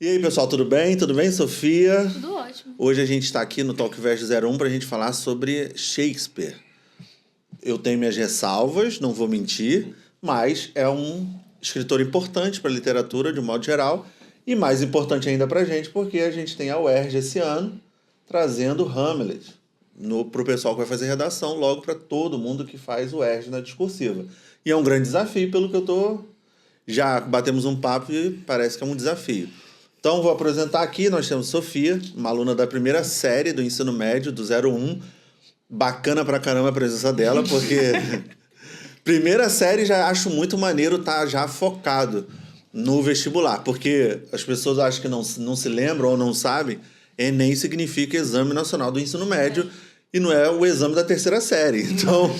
E aí, pessoal, tudo bem? Tudo bem, Sofia? Tudo ótimo. Hoje a gente está aqui no Talkverse 01 para a gente falar sobre Shakespeare. Eu tenho minhas ressalvas, não vou mentir, mas é um escritor importante para a literatura, de um modo geral, e mais importante ainda para a gente, porque a gente tem a UERJ esse ano trazendo Hamlet para o pessoal que vai fazer redação, logo para todo mundo que faz o UERJ na discursiva. E é um grande desafio, pelo que eu tô... Já batemos um papo e parece que é um desafio. Então, vou apresentar aqui, nós temos Sofia, uma aluna da primeira série do ensino médio, do 01. Bacana pra caramba a presença dela, porque primeira série já acho muito maneiro estar já focado no vestibular, porque as pessoas acham que não se lembram ou não sabem, Enem significa Exame Nacional do Ensino Médio e não é o exame da terceira série. Então,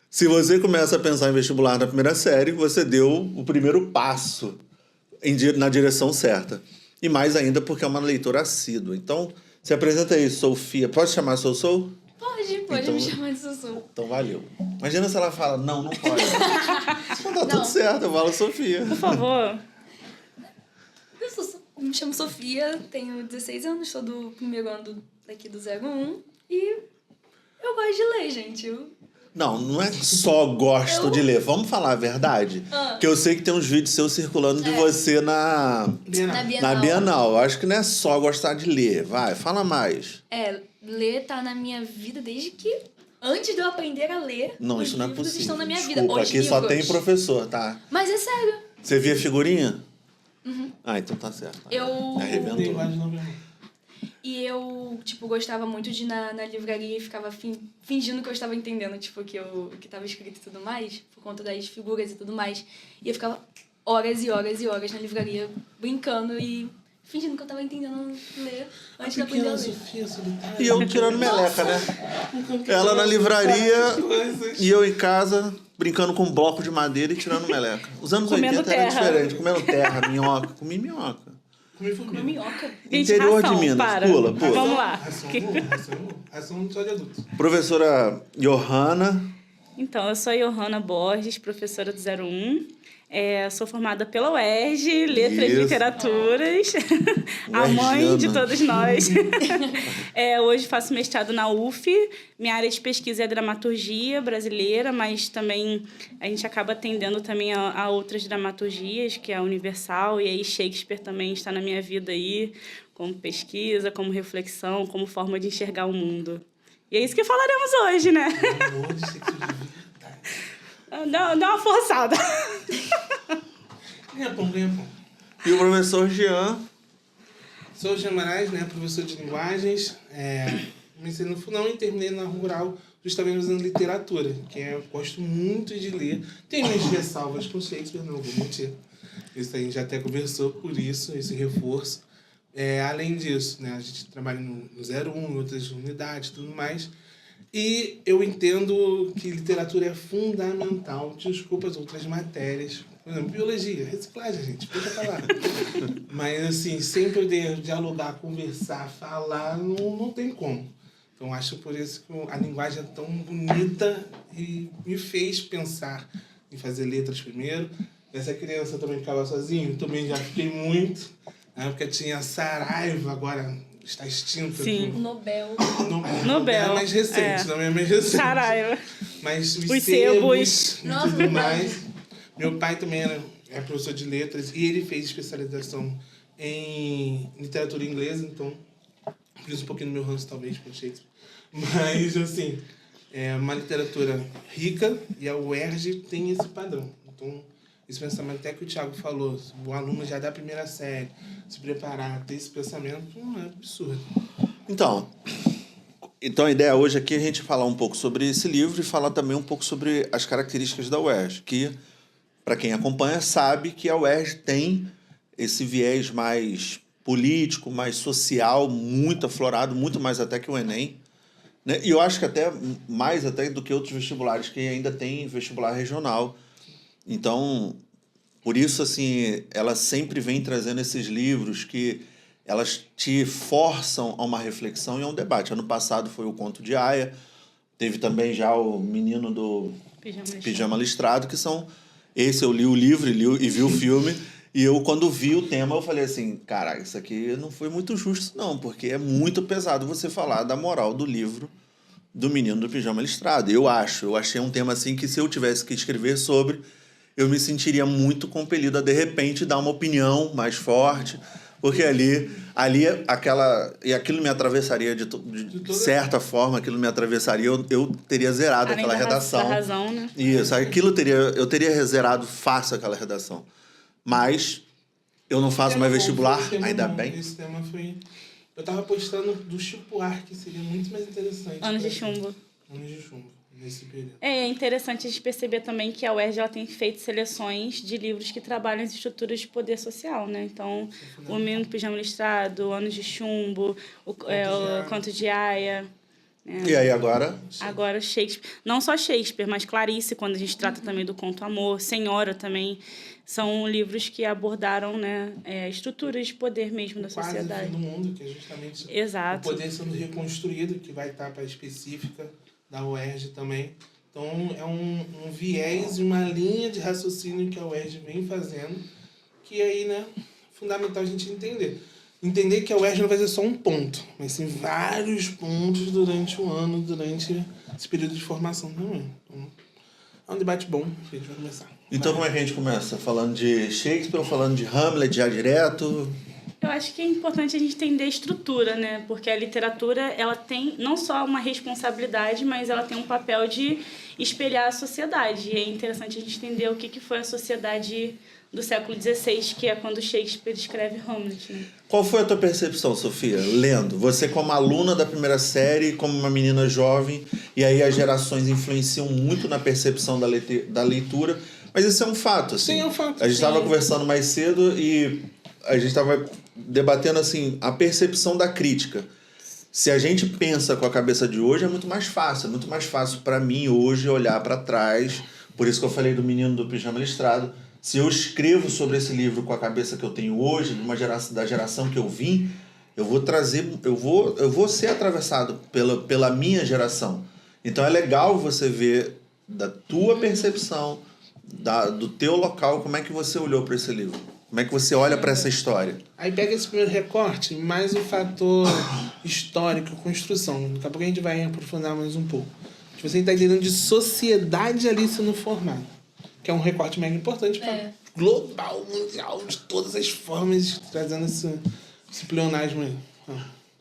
se você começa a pensar em vestibular na primeira série, você deu o primeiro passo na direção certa. E mais ainda porque é uma leitora assídua. Então, se apresenta aí, Sofia. Pode chamar Sossou? Pode Então, me chamar de Sussu. Então, valeu. Imagina se ela fala, não pode. Então tá tudo certo, eu falo Sofia. Por favor. Eu me chamo Sofia, tenho 16 anos, sou do primeiro ano daqui do 01. E eu gosto de ler, gente. Não é só gosto de ler. Vamos falar a verdade? Que eu sei que tem uns vídeos seus circulando de você na Bienal. Eu acho que não é só gostar de ler. Vai, fala mais. Ler tá na minha vida desde que... Antes de eu aprender a ler, não, os isso não é livros possível. estão na minha Desculpa, vida. Os aqui livros. só tem professor, tá? Mas é sério. Você via figurinha? Uhum. Ah, então tá certo. Eu... Arrebentou. E eu, gostava muito de ir na livraria e ficava fingindo que eu estava entendendo, o que estava escrito e tudo mais, por conta das figuras e tudo mais. E eu ficava horas e horas e horas na livraria brincando e fingindo que eu estava entendendo ler antes de aprender a ler. E eu tirando meleca, né? Ela na livraria e eu em casa brincando com um bloco de madeira e tirando meleca. Os anos Comendo 80 era terra. diferente. Comendo terra, minhoca. Comi minhoca. Comer minhoca. Gente, Interior ração, de Minas. para. Pula. Vamos lá. Ração só de adultos. Professora Johanna. Então, eu sou a Johanna Borges, professora do 01. Sou formada pela UERJ, Letras e Isso. Literaturas, a mãe de todos nós. Hoje faço mestrado na UF. Minha área de pesquisa é dramaturgia brasileira, mas também a gente acaba atendendo também a outras dramaturgias, que é a Universal, e aí Shakespeare também está na minha vida aí, como pesquisa, como reflexão, como forma de enxergar o mundo. E é isso que falaremos hoje, né? Dá uma forçada. Ganha pão. E o professor Jean. Sou o Jean Marais, né? Professor de linguagens. Comecei no Funão e terminei na Rural, justamente usando literatura, que eu gosto muito de ler. Tenho minhas ressalvas com Shakespeare, não vou mentir. Isso a gente já até conversou por isso, esse reforço. Além disso, né? A gente trabalha no 01, em outras unidades e tudo mais. E eu entendo que literatura é fundamental. Desculpa as outras matérias. Por exemplo, biologia, reciclagem, gente, deixa eu falar. Mas, assim, sem poder dialogar, conversar, falar, não tem como. Então, acho por isso que a linguagem é tão bonita e me fez pensar em fazer letras primeiro. Essa criança também ficava sozinho, também já fiquei muito. Na época tinha Saraiva, agora... está extinta. Sim. Nobel. Nobel. É mais recente, não é mais recente. Saraiva. Mas os sebos. sebos e Nossa, tudo verdade. mais. Meu pai também é professor de letras e ele fez especialização em literatura inglesa, então por isso um pouquinho do meu ranço, talvez, com Shakespeare. Mas, assim, é uma literatura rica e a UERJ tem esse padrão. Então, esse pensamento até que o Thiago falou, o aluno já da primeira série, se preparar, ter esse pensamento, é absurdo. Então, a ideia hoje aqui é a gente falar um pouco sobre esse livro e falar também um pouco sobre as características da UERJ, que, para quem acompanha, sabe que a UERJ tem esse viés mais político, mais social, muito aflorado, muito mais até que o Enem. Né? E eu acho que até mais até do que outros vestibulares, que ainda tem vestibular regional. Então, por isso, assim, ela sempre vem trazendo esses livros que elas te forçam a uma reflexão e a um debate. Ano passado foi o Conto de Aia, teve também já o Menino do Pijama Listrado, que são... Esse eu li o livro e vi o filme, E eu, quando vi o tema, eu falei assim, cara, isso aqui não foi muito justo, não, porque é muito pesado você falar da moral do livro do Menino do Pijama Listrado. Eu achei um tema assim que se eu tivesse que escrever sobre, eu me sentiria muito compelido a, de repente, dar uma opinião mais forte, porque ali aquela... E aquilo me atravessaria de certa forma, aquilo me atravessaria, eu teria zerado Além aquela redação. Da razão, né? Isso, eu teria zerado fácil aquela redação. Mas eu não faço mais vestibular, ainda bem. Esse tema foi... Eu tava postando do Chico Buarque, que seria muito mais interessante. Anos de Chumbo. Anos de Chumbo, nesse período. É interessante a gente perceber também que a UERJ ela tem feito seleções de livros que trabalham as estruturas de poder social, né? Então, O Menino do Pijama Listrado, Anos de Chumbo, o Conto de Aia... E aí agora? Agora Shakespeare. Não só Shakespeare, mas Clarice, quando a gente trata também do Conto Amor, Senhora também. São livros que abordaram, né, estruturas de poder mesmo da sociedade. Quase do mundo, que é justamente Exato. o poder sendo reconstruído, que vai estar para a específica da UERJ também. Então, é um viés e uma linha de raciocínio que a UERJ vem fazendo, que aí, né, é fundamental a gente entender. Entender que a UERJ não vai ser só um ponto, mas sim vários pontos durante o ano, durante esse período de formação também. Então, é um debate bom que a gente vai começar. Então, como é que a gente começa? Falando de Shakespeare ou falando de Hamlet já direto? Eu acho que é importante a gente entender a estrutura, né? Porque a literatura, ela tem não só uma responsabilidade, mas ela tem um papel de espelhar a sociedade. E é interessante a gente entender o que foi a sociedade do século XVI, que é quando Shakespeare escreve Hamlet, né? Qual foi a tua percepção, Sofia, lendo? Você como aluna da primeira série, como uma menina jovem, e aí as gerações influenciam muito na percepção da leitura, mas isso é um fato, assim. Sim, é um fato. A gente estava conversando mais cedo e a gente estava debatendo, assim, a percepção da crítica. Se a gente pensa com a cabeça de hoje, é muito mais fácil para mim hoje olhar para trás, por isso que eu falei do Menino do Pijama Listrado. Se eu escrevo sobre esse livro com a cabeça que eu tenho hoje, da geração que eu vim, eu vou ser atravessado pela minha geração. Então é legal você ver da tua percepção, do teu local, como é que você olhou para esse livro. Como é que você olha para essa história. Aí pega esse primeiro recorte, mais o fator histórico, construção. Daqui a pouco a gente vai aprofundar mais um pouco. Você está entendendo de sociedade ali sendo formada, que é um recorte mega importante para global, mundial, de todas as formas, trazendo esse pleonasmo aí.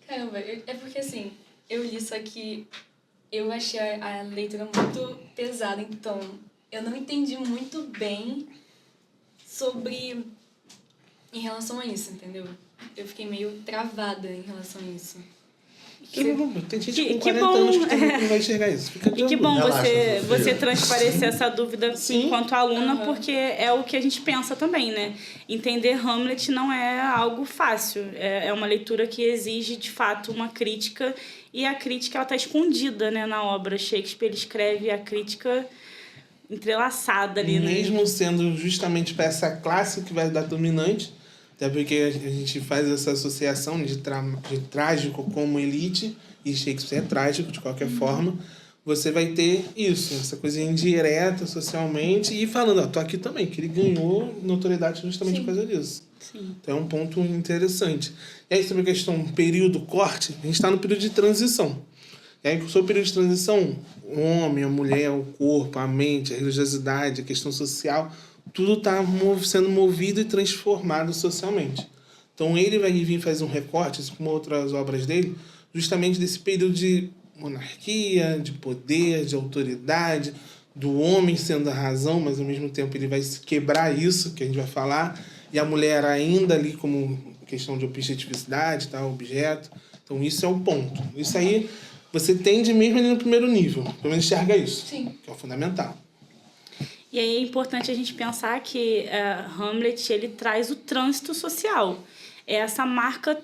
Caramba, é porque assim, eu li isso aqui, eu achei a leitura muito pesada, então eu não entendi muito bem sobre... em relação a isso, entendeu? Eu fiquei meio travada em relação a isso. Tem gente com 40 anos que não vai enxergar isso. E que bom você transparecer essa dúvida enquanto aluna, porque é o que a gente pensa também, né? Entender Hamlet não é algo fácil. É uma leitura que exige, de fato, uma crítica, e a crítica está escondida, né, na obra. Shakespeare escreve a crítica entrelaçada ali, né? Mesmo sendo justamente para essa classe que vai dar dominante, até porque a gente faz essa associação de trágico como elite, e Shakespeare é trágico de qualquer forma, você vai ter isso, essa coisa indireta socialmente, e falando, tô aqui também, que ele ganhou notoriedade justamente por causa disso. Sim. Então é um ponto interessante. E aí, sobre a questão período corte, a gente está no período de transição. E aí, sobre o período de transição, o homem, a mulher, o corpo, a mente, a religiosidade, a questão social, tudo está sendo movido e transformado socialmente. Então, ele vai vir fazer um recorte, assim como outras obras dele, justamente desse período de monarquia, de poder, de autoridade, do homem sendo a razão, mas ao mesmo tempo ele vai quebrar isso, que a gente vai falar, e a mulher ainda ali como questão de objetividade, tá, objeto. Então, isso é o ponto. Isso aí você tende mesmo ali no primeiro nível, pelo menos enxerga isso, Sim. que é o fundamental. E aí é importante a gente pensar que Hamlet ele traz o trânsito social. É essa marca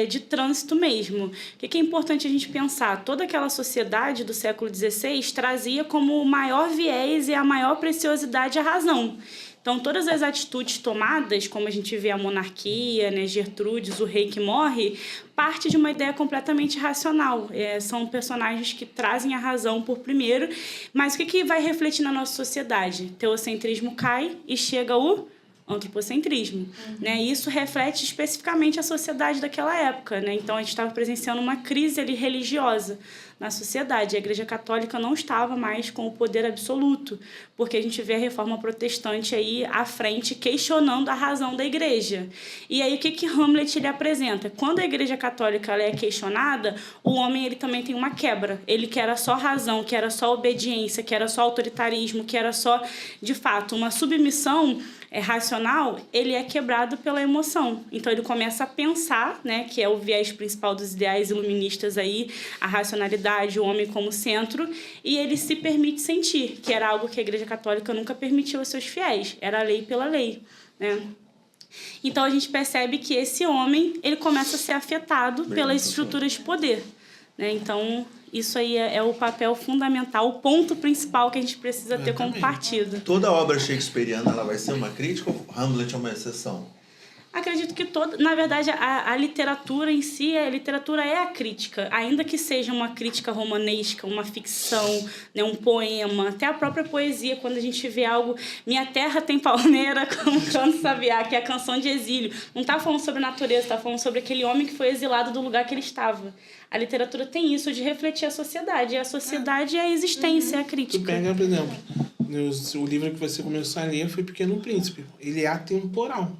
de trânsito mesmo. O que é importante a gente pensar? Toda aquela sociedade do século XVI trazia como o maior viés e a maior preciosidade a razão. Então, todas as atitudes tomadas, como a gente vê a monarquia, né, Gertrudes, o rei que morre, parte de uma ideia completamente racional. São personagens que trazem a razão por primeiro, mas o que vai refletir na nossa sociedade? Teocentrismo cai e chega o antropocentrismo, né? E isso reflete especificamente a sociedade daquela época, né? Então a gente estava presenciando uma crise ali religiosa na sociedade. A Igreja Católica não estava mais com o poder absoluto, porque a gente vê a Reforma Protestante aí à frente questionando a razão da Igreja. E aí o que Hamlet ele apresenta? Quando a Igreja Católica ela é questionada, o homem ele também tem uma quebra. Ele que era só razão, que era só obediência, que era só autoritarismo, que era só, de fato, uma submissão racional, ele é quebrado pela emoção. Então ele começa a pensar, né, que é o viés principal dos ideais iluministas aí, a racionalidade, o homem como centro, e ele se permite sentir, que era algo que a Igreja Católica nunca permitiu aos seus fiéis, era a lei pela lei, né? Então a gente percebe que esse homem, ele começa a ser afetado pelas estruturas de poder, né? Então isso aí é o papel fundamental, o ponto principal que a gente precisa ter como partido. Toda obra shakespeariana ela vai ser uma crítica ou Hamlet é uma exceção? Acredito que na verdade, a literatura em si, a literatura é a crítica. Ainda que seja uma crítica romanesca, uma ficção, né, um poema, até a própria poesia, quando a gente vê algo... Minha terra tem palmeira, como canto sabiá, que é a canção de exílio. Não está falando sobre a natureza, está falando sobre aquele homem que foi exilado do lugar que ele estava. A literatura tem isso de refletir a sociedade. E a sociedade é a existência, é a crítica. Tu pega, por exemplo, o livro que você começou a ler foi Pequeno Príncipe. Ele é atemporal.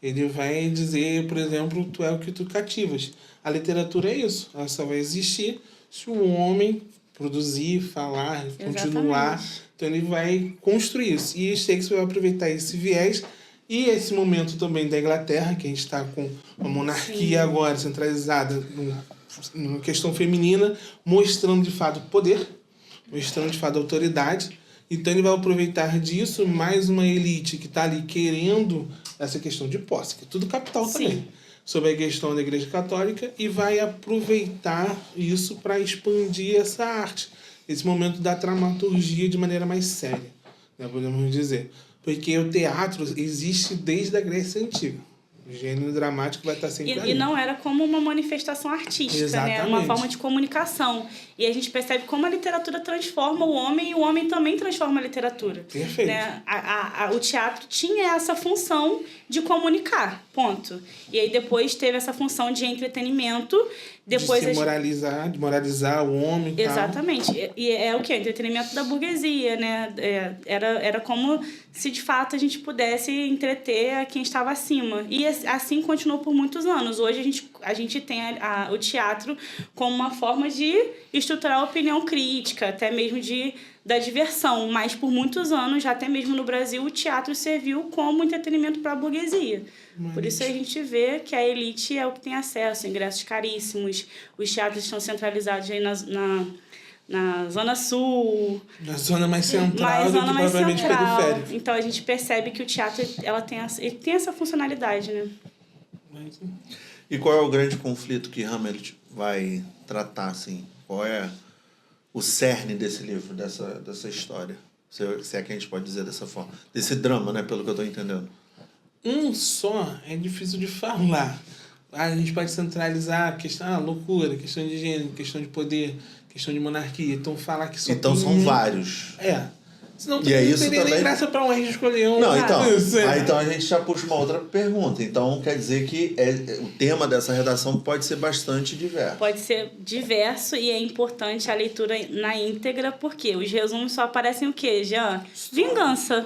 Ele vai dizer, por exemplo, tu é o que tu cativas. A literatura é isso. Ela só vai existir se o homem produzir, falar, continuar. Então ele vai construir isso. E Shakespeare vai aproveitar esse viés e esse momento também da Inglaterra, que a gente está com uma monarquia agora centralizada numa questão feminina, mostrando de fato poder, mostrando de fato autoridade. Então ele vai aproveitar disso mais uma elite que está ali querendo essa questão de posse, que é tudo capital também, sobre a questão da Igreja Católica, e vai aproveitar isso para expandir essa arte, esse momento da dramaturgia de maneira mais séria, né, podemos dizer. Porque o teatro existe desde a Grécia Antiga. O gênero dramático vai estar sempre ali. E não era como uma manifestação artística, né? Era uma forma de comunicação. E a gente percebe como a literatura transforma o homem e o homem também transforma a literatura. Perfeito. Né? O teatro tinha essa função de comunicar, ponto. E aí depois teve essa função de entretenimento. Depois de moralizar o homem. Exatamente. E é o quê? Entretenimento da burguesia, né? Era como se de fato a gente pudesse entreter a quem estava acima. E assim continuou por muitos anos. Hoje a gente tem o teatro como uma forma de estruturar a opinião crítica, até mesmo da diversão. Mas por muitos anos, já até mesmo no Brasil, o teatro serviu como entretenimento para a burguesia. Por isso a gente vê que a elite é o que tem acesso, ingressos caríssimos, os teatros estão centralizados aí na Zona Sul. Na zona mais central do que propriamente periférica. Então a gente percebe que o teatro ele tem essa funcionalidade, né? E qual é o grande conflito que Hamlet vai tratar, assim? Qual é o cerne desse livro, dessa história? Se é que a gente pode dizer dessa forma. Desse drama, né? Pelo que eu estou entendendo. Um só é difícil de falar. A gente pode centralizar a questão, loucura, questão de gênero, questão de poder, questão de monarquia. Então falar que só então são vários. Senão e é não isso teria também... nem graça para um rei escolher um. Não, então. Aí então a gente já puxa uma outra pergunta. Então quer dizer que o tema dessa redação pode ser bastante diverso. Pode ser diverso e é importante a leitura na íntegra, porque os resumos só aparecem o quê, Jean? Vingança.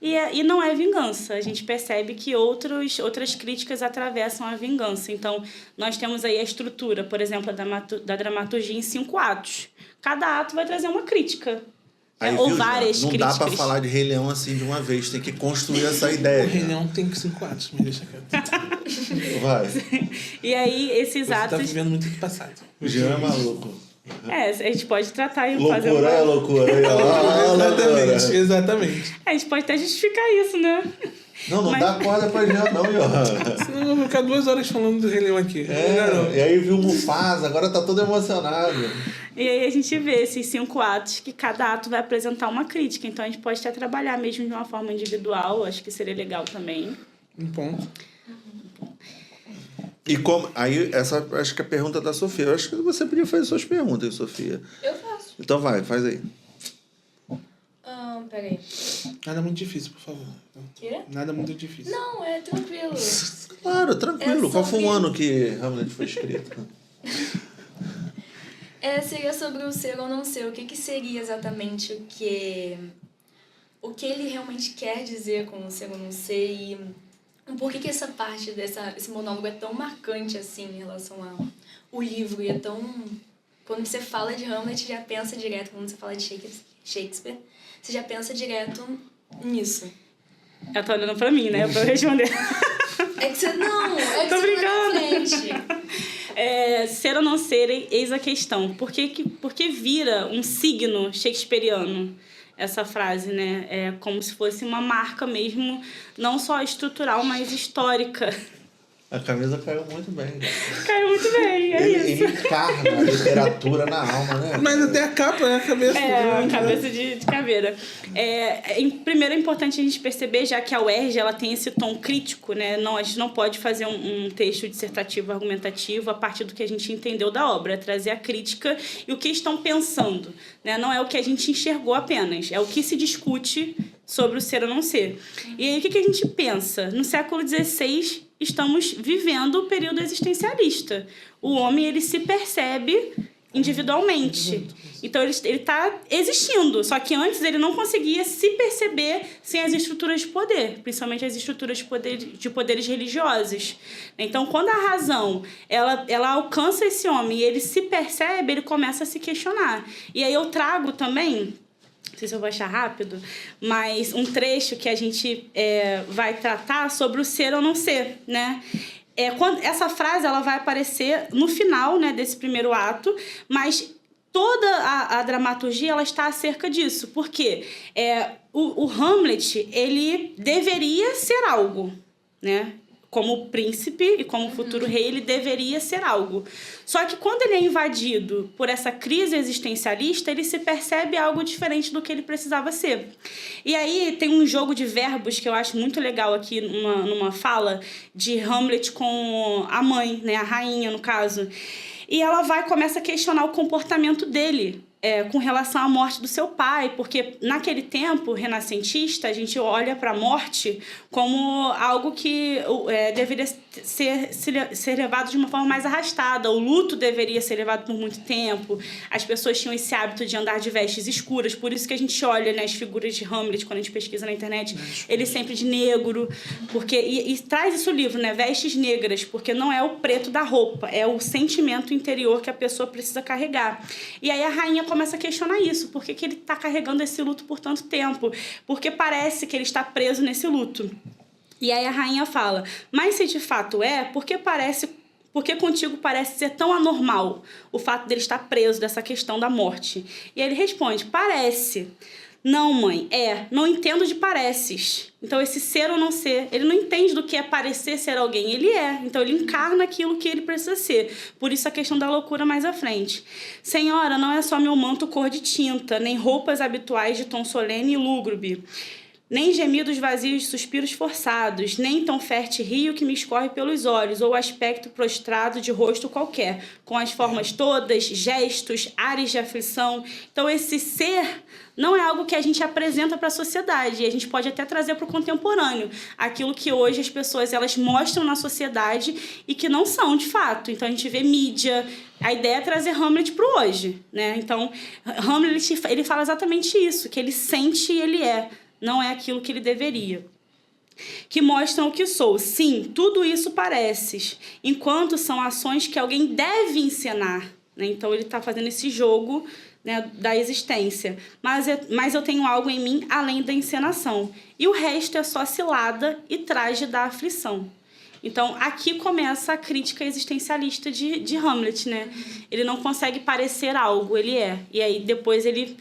E não é vingança. A gente percebe que outras críticas atravessam a vingança. Então, nós temos aí a estrutura, por exemplo, da dramaturgia em 5 atos. Cada ato vai trazer uma crítica. Aí, ou várias não críticas. Não dá pra falar de Rei Leão assim de uma vez. Tem que construir essa ideia. O Rei Leão tem 5 atos, mas deixa quieto. Vai. E aí, esses atos... Você tá vivendo muito do passado. O Jean é maluco. A gente pode tratar e fazer uma... loucura. Exatamente. A gente pode até justificar isso, né? Não dá corda pra Jean, não, Johan. Senão eu vou ficar 2 horas falando do Rei Leão aqui. E aí viu o Mufasa, agora tá todo emocionado. E aí a gente vê esses 5 atos, que cada ato vai apresentar uma crítica. Então a gente pode até trabalhar mesmo de uma forma individual, acho que seria legal também. Um ponto. E como... Aí, essa acho que é a pergunta da Sofia. Eu acho que você podia fazer suas perguntas, Sofia. Eu faço. Então vai, faz aí. Peraí. Nada muito difícil, por favor. Quê? Nada muito difícil. Não, é tranquilo. Claro, tranquilo. É Qual foi o sobre- ano que Hamlet foi escrito? Seria sobre o ser ou não ser. O que seria exatamente o que ele realmente quer dizer com o ser ou não ser e por que essa parte esse monólogo é tão marcante assim em relação ao livro e é tão... Quando você fala de Hamlet, já pensa direto, quando você fala de Shakespeare, você já pensa direto nisso. Ela tá olhando pra mim, né? Pra eu responder. É que você não, é que Tô você brincando. vai na frente. Ser ou não ser, eis a questão. Por que vira um signo shakespeariano essa frase, né? É como se fosse uma marca mesmo, não só estrutural, mas histórica. A camisa caiu muito bem. Caiu muito bem, Ele encarna a literatura na alma, né? Mas até a capa, né? A cabeça. A cabeça de caveira. Primeiro é importante a gente perceber, já que a UERJ ela tem esse tom crítico, né? A gente não pode fazer um texto dissertativo, argumentativo, a partir do que a gente entendeu da obra, é trazer a crítica e o que estão pensando, né? Não é o que a gente enxergou apenas, é o que se discute sobre o ser ou não ser. E aí, o que a gente pensa? No século XVI, estamos vivendo o período existencialista. O homem, ele se percebe individualmente. Então, ele está existindo. Só que antes ele não conseguia se perceber sem as estruturas de poder, principalmente as estruturas de poderes religiosos. Então, quando a razão ela alcança esse homem e ele se percebe, ele começa a se questionar. E aí eu trago também... Não sei se eu vou achar rápido, mas um trecho que a gente vai tratar sobre o ser ou não ser, né? Essa frase ela vai aparecer no final, né, desse primeiro ato, mas toda a dramaturgia ela está acerca disso, porque o Hamlet ele deveria ser algo, né? Como príncipe e como futuro rei, ele deveria ser algo. Só que quando ele é invadido por essa crise existencialista, ele se percebe algo diferente do que ele precisava ser. E aí tem um jogo de verbos que eu acho muito legal aqui numa fala de Hamlet com a mãe, né, a rainha no caso. E ela começa a questionar o comportamento dele com relação à morte do seu pai, porque naquele tempo renascentista a gente olha para a morte como algo que deveria ser levado de uma forma mais arrastada. O luto deveria ser levado por muito tempo. As pessoas tinham esse hábito de andar de vestes escuras, por isso que a gente olha nas figuras de Hamlet, quando a gente pesquisa na internet, ele sempre de negro, porque e traz isso no livro, né? Vestes negras, porque não é o preto da roupa, é o sentimento interior que a pessoa precisa carregar. E aí a rainha começa a questionar isso. Por que ele está carregando esse luto por tanto tempo? Porque parece que ele está preso nesse luto. E aí a rainha fala, mas se de fato por que contigo parece ser tão anormal o fato dele estar preso dessa questão da morte? E ele responde, parece. Não, mãe, não entendo de pareces. Então, esse ser ou não ser, ele não entende do que é parecer ser alguém, ele é. Então, ele encarna aquilo que ele precisa ser. Por isso, a questão da loucura mais à frente. Senhora, não é só meu manto cor de tinta, nem roupas habituais de tom solene e lúgubre, nem gemidos vazios de suspiros forçados, nem tão fértil rio que me escorre pelos olhos, ou aspecto prostrado de rosto qualquer, com as formas todas, gestos, ares de aflição. Então, esse ser não é algo que a gente apresenta para a sociedade, e a gente pode até trazer para o contemporâneo, aquilo que hoje as pessoas elas mostram na sociedade e que não são, de fato. Então, a gente vê mídia, a ideia é trazer Hamlet para o hoje, né? Então, Hamlet ele fala exatamente isso, que ele sente e ele não é aquilo que ele deveria. Que mostram o que sou. Sim, tudo isso pareces, enquanto são ações que alguém deve encenar, né? Então, ele está fazendo esse jogo, né, da existência. Mas eu tenho algo em mim além da encenação. E o resto é só cilada e traje da aflição. Então, aqui começa a crítica existencialista de Hamlet, né? Ele não consegue parecer algo, ele é. E aí, depois ele...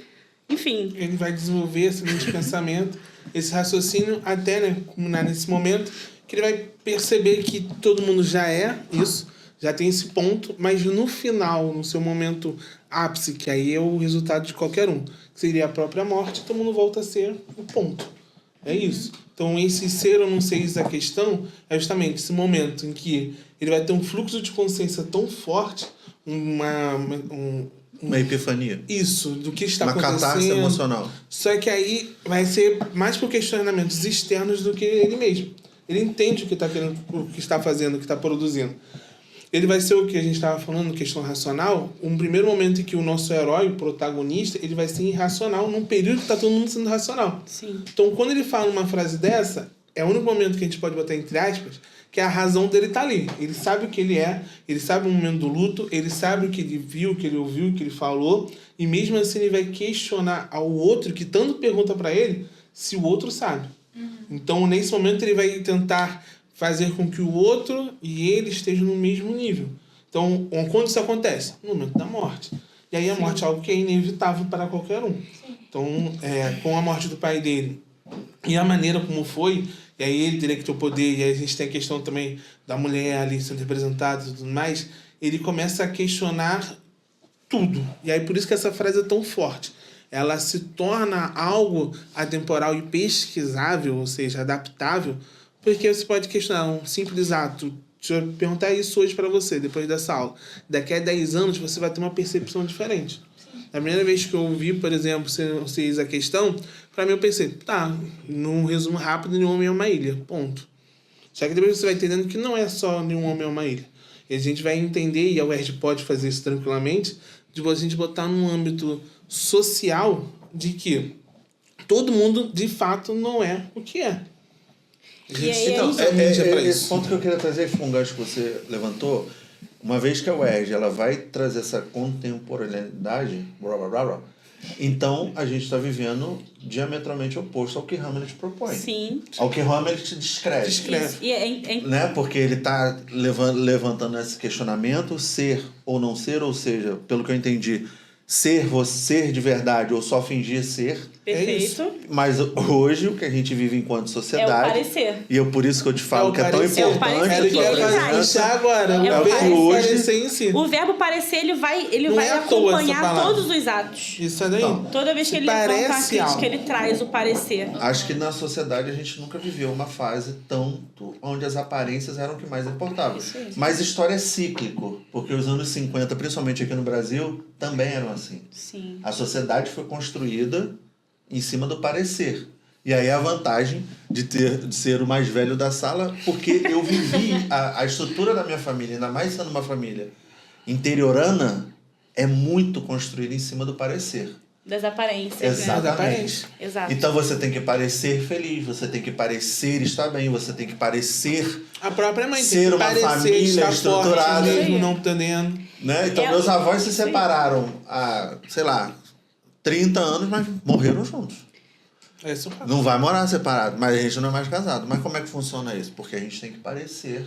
Enfim. Ele vai desenvolver esse linha de pensamento, esse raciocínio, até, né, culminar nesse momento, que ele vai perceber que todo mundo já é isso, já tem esse ponto, mas no final, no seu momento ápice, que aí é o resultado de qualquer um, que seria a própria morte, todo mundo volta a ser o ponto. É isso. Então, esse ser ou não ser isso a questão é justamente esse momento em que ele vai ter um fluxo de consciência tão forte, Uma epifania. Isso, do que está Uma acontecendo. catarse emocional. Só que aí vai ser mais por questionamentos externos do que ele mesmo. Ele entende o que está querendo, o que está fazendo, o que está produzindo. Ele vai ser o que a gente estava falando, questão racional. Um primeiro momento em que o nosso herói, o protagonista, ele vai ser irracional num período que está todo mundo sendo racional. Sim. Então, quando ele fala uma frase dessa, é o único momento que a gente pode botar entre aspas, que a razão dele tá ali. Ele sabe o que ele é, ele sabe o momento do luto, ele sabe o que ele viu, o que ele ouviu, o que ele falou, e mesmo assim ele vai questionar ao outro, que tanto pergunta para ele, se o outro sabe. Então, nesse momento, ele vai tentar fazer com que o outro e ele estejam no mesmo nível. Então, quando isso acontece? No momento da morte. E aí a morte é algo que é inevitável para qualquer um. Então, com a morte do pai dele e a maneira como foi, e aí ele teria que ter o poder, e aí a gente tem a questão também da mulher ali sendo representada e tudo mais, ele começa a questionar tudo. E aí por isso que essa frase é tão forte. Ela se torna algo atemporal e pesquisável, ou seja, adaptável, porque você pode questionar um simples ato. Deixa eu perguntar isso hoje para você, depois dessa aula. Daqui a 10 anos você vai ter uma percepção diferente. A primeira vez que eu ouvi, por exemplo, vocês a questão, para mim eu pensei, tá, num resumo rápido, nenhum homem é uma ilha, ponto. Só que depois você vai entendendo que não é só nenhum homem é uma ilha. E a gente vai entender, e a UERJ pode fazer isso tranquilamente, de a gente botar num âmbito social de que todo mundo, de fato, não é o que é. A gente Então, pra esse isso. ponto que eu queria trazer, foi um gancho que você levantou. Uma vez que a UERJ ela vai trazer essa contemporaneidade, blá, blá, blá, blá, então a gente está vivendo diametralmente oposto ao que Hamlet propõe. Sim. Ao que Hamlet descreve. Isso. E Né? Porque ele está levantando esse questionamento, ser ou não ser, ou seja, pelo que eu entendi, ser de verdade ou só fingir ser. perfeito. Mas hoje, o que a gente vive enquanto É o sociedade... parecer. E eu por isso que eu te falo É o que é tão parecer. importante É o parecer a tua que ele presença. traz. Isso agora, É o o parecer. hoje parecer em si. O verbo parecer, ele Não vai é à toa essa acompanhar palavra. todos os atos. Isso é daí. Então, Toda vez que Se ele levanta a parece crítica, algo. ele traz o parecer. Acho que na sociedade a gente nunca viveu uma fase tanto onde as aparências eram o que mais importava. Isso aí. Mas história é cíclico, porque os anos 50, principalmente aqui no Brasil, também eram assim. Sim. A sociedade foi construída em cima do parecer. E aí a vantagem de ser o mais velho da sala, porque eu vivi a estrutura da minha família, ainda mais sendo uma família interiorana, é muito construída em cima do parecer. Das aparências, Exatamente. né? Exato. Então você tem que parecer feliz, você tem que parecer estar bem, você tem que parecer, A própria mãe Ser tem que uma parecer família estar estruturada. forte, Isso mesmo aí. não tendo. né? Então meus avós se separaram há, sei lá, 30 anos, mas morreram juntos. É isso mesmo. Não vai morar separado, mas a gente não é mais casado. Mas como é que funciona isso? Porque a gente tem que parecer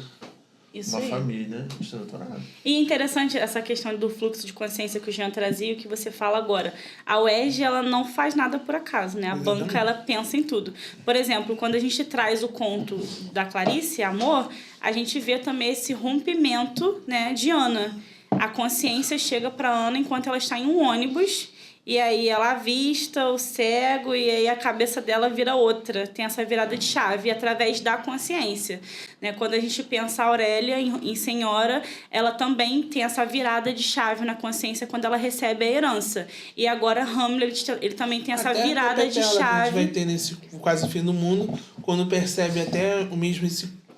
Isso uma aí. família estruturada. E interessante essa questão do fluxo de consciência que o Jean trazia e o que você fala agora. A UERJ, ela não faz nada por acaso, né? A banca, ela pensa em tudo. Por exemplo, quando a gente traz o conto da Clarice, Amor, a gente vê também esse rompimento, né, de Ana. A consciência chega para Ana enquanto ela está em um ônibus. E aí ela avista o cego e aí a cabeça dela vira outra. Tem essa virada de chave através da consciência. Né? Quando a gente pensa a Aurélia em Senhora, ela também tem essa virada de chave na consciência quando ela recebe a herança. E agora Hamlet, ele também tem essa Até a virada própria de tela que a gente chave. vai ter nesse quase fim do mundo, quando percebe até o mesmo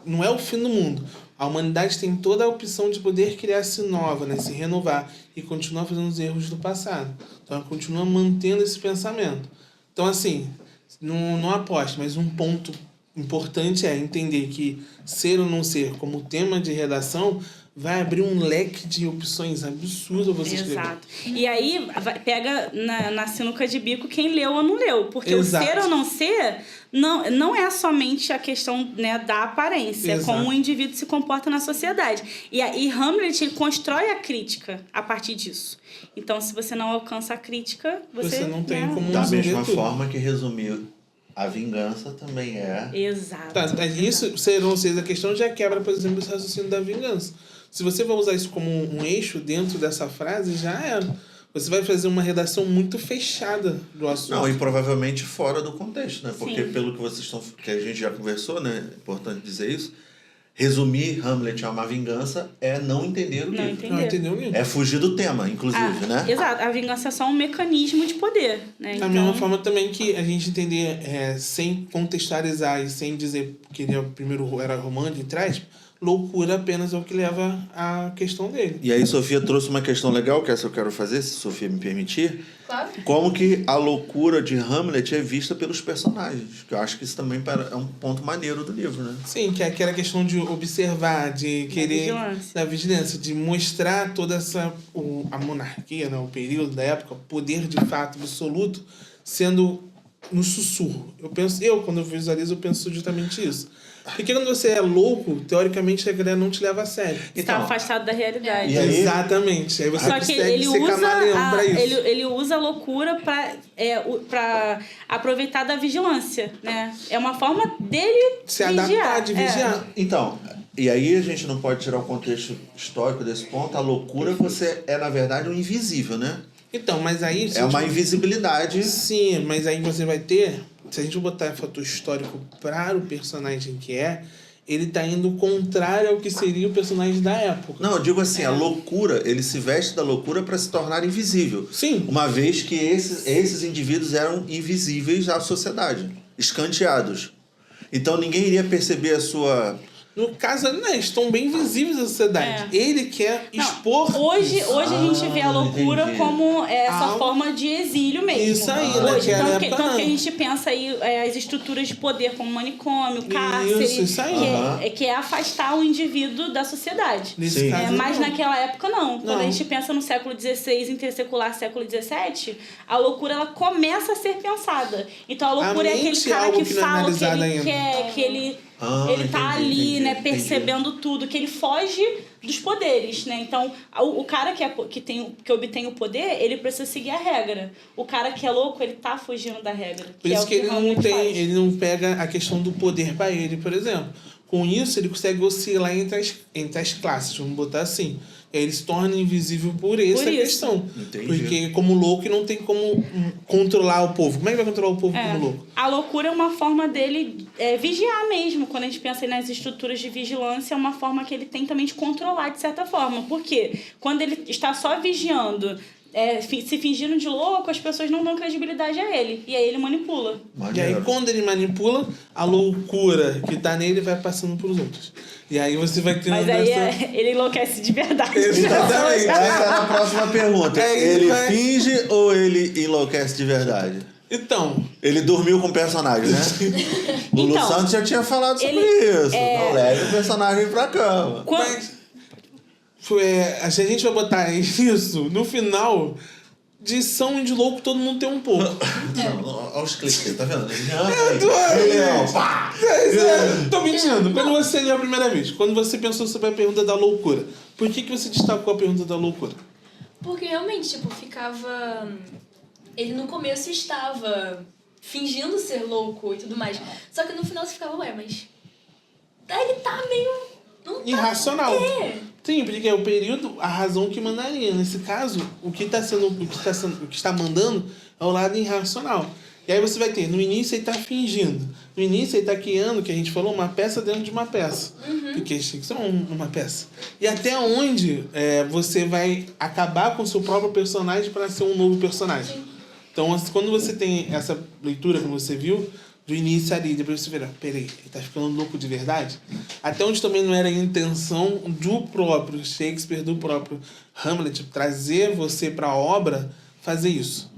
não é o fim do mundo. A humanidade tem toda a opção de poder criar-se nova, né? Se renovar e continuar fazendo os erros do passado. Então ela continua mantendo esse pensamento. Então, assim, não aposto, mas um ponto importante é entender que ser ou não ser como tema de redação vai abrir um leque de opções absurdas você escrever. Exato. E aí pega na sinuca de bico quem leu ou não leu. Porque Exato. o ser ou não ser não é somente a questão, né, da aparência. Exato. É como o indivíduo se comporta na sociedade. E Hamlet, ele constrói a crítica a partir disso. Então, se você não alcança a crítica, você não tem né, como Da resolver mesma tudo. forma que resumir a vingança também é... Exato. Tá, isso, ser ou não ser, a questão já quebra, por exemplo, esse raciocínio da vingança. Se você vai usar isso como um eixo dentro dessa frase, já era. Você vai fazer uma redação muito fechada do assunto. Não, e provavelmente fora do contexto, né? Porque Sim. pelo que vocês estão... que a gente já conversou, né? É importante dizer isso. resumir Hamlet a uma vingança é não entender o livro. Não entendeu mesmo. É fugir do tema, inclusive, né? Exato. A vingança é só um mecanismo de poder, né? Da mesma forma também que a gente entender, sem contextualizar e sem dizer que ele primeiro era romântico, traz loucura apenas é o que leva à questão dele. E aí Sofia trouxe uma questão legal, que essa eu quero fazer, se Sofia me permitir. Claro. Como que a loucura de Hamlet é vista pelos personagens. Que eu acho que isso também é um ponto maneiro do livro, né? Sim, que é aquela questão de observar, de querer... Da vigilância, de mostrar toda a monarquia, né, o período da época, o poder de fato absoluto, sendo no sussurro. Quando eu visualizo, eu penso justamente isso. Porque quando você é louco, teoricamente a galera não te leva a sério. Está afastado da realidade. E aí? Exatamente. Aí você Só que consegue ser camaleão pra isso. ele usa a loucura para aproveitar da vigilância, né? É uma forma dele Se adaptar, de vigiar. Então, e aí a gente não pode tirar o contexto histórico desse ponto. A loucura, você é, na verdade, um invisível, né? Então, mas aí... É uma invisibilidade. Sim, mas aí você vai ter... Se a gente botar fator histórico para o personagem que ele tá indo contrário ao que seria o personagem da época. Não, eu digo assim, a loucura, ele se veste da loucura para se tornar invisível. Sim. Uma vez que esses indivíduos eram invisíveis à sociedade, escanteados. Então ninguém iria perceber a sua... No caso, né, estão bem visíveis à sociedade. Ele quer expor... Hoje a gente vê a loucura entendi. como essa forma de exílio mesmo. Isso aí, né? Hoje, Que tanto que a gente pensa aí as estruturas de poder como manicômio, cárcere, isso aí. que é afastar o indivíduo da sociedade. Nesse caso, Mas não. naquela época não. Quando a Não. gente pensa no século XVI, intersecular século XVII, a loucura ela começa a ser pensada. Então a loucura é aquele mente é cara algo que que não é fala o que analisado ele ainda. quer, que ele tá ali, né, percebendo tudo, que ele foge dos poderes, né? Então, o cara que obtém o poder, ele precisa seguir a regra. O cara que é louco, ele tá fugindo da regra. Por isso que Hamlet faz. ele não pega a questão do poder para ele, por exemplo. Com isso, ele consegue oscilar entre as classes, vamos botar assim. E aí ele se torna invisível por essa questão. Entendi. Porque como louco, não tem como controlar o povo. Como é que vai controlar o povo como louco? A loucura é uma forma dele vigiar mesmo. Quando a gente pensa nas estruturas de vigilância, é uma forma que ele tem também de controlar, de certa forma. Por quê? Quando ele está só vigiando, se fingindo de louco, as pessoas não dão credibilidade a ele. E aí ele manipula. Maneiro. E aí, quando ele manipula, a loucura que tá nele vai passando pros outros. E aí você vai ter Mas aí ele enlouquece de verdade. Exatamente. Essa é a próxima pergunta. Ele vai- Finge ou ele enlouquece de verdade? Então, Ele dormiu com o personagem, né? O Lu Então, Santos já tinha falado sobre isso. Não leve o personagem pra cama. mas se a gente vai botar isso no final, de são e de louco todo mundo tem um pouco. Olha os cliques, tá vendo? Tô mentindo. Quando você leu a primeira vez, quando você pensou sobre a pergunta da loucura, por que você destacou a pergunta da loucura? Porque realmente, tipo, ficava... Ele no começo estava fingindo ser louco e tudo mais. Só que no final você ficava, mas... Ele tá meio... Não tá... Irracional. Sim, porque é o período, a razão que mandaria. Nesse caso, o que está mandando é o lado irracional. E aí você vai ter, no início ele está fingindo. No início ele está criando, que a gente falou, uma peça dentro de uma peça. Porque tem que ser uma peça. E até onde você vai acabar com o seu próprio personagem para ser um novo personagem. Então, quando você tem essa leitura que você viu, do início ali, depois você vê, peraí, ele tá ficando louco de verdade? Até onde também não era a intenção do próprio Shakespeare, do próprio Hamlet, trazer você para a obra, fazer isso.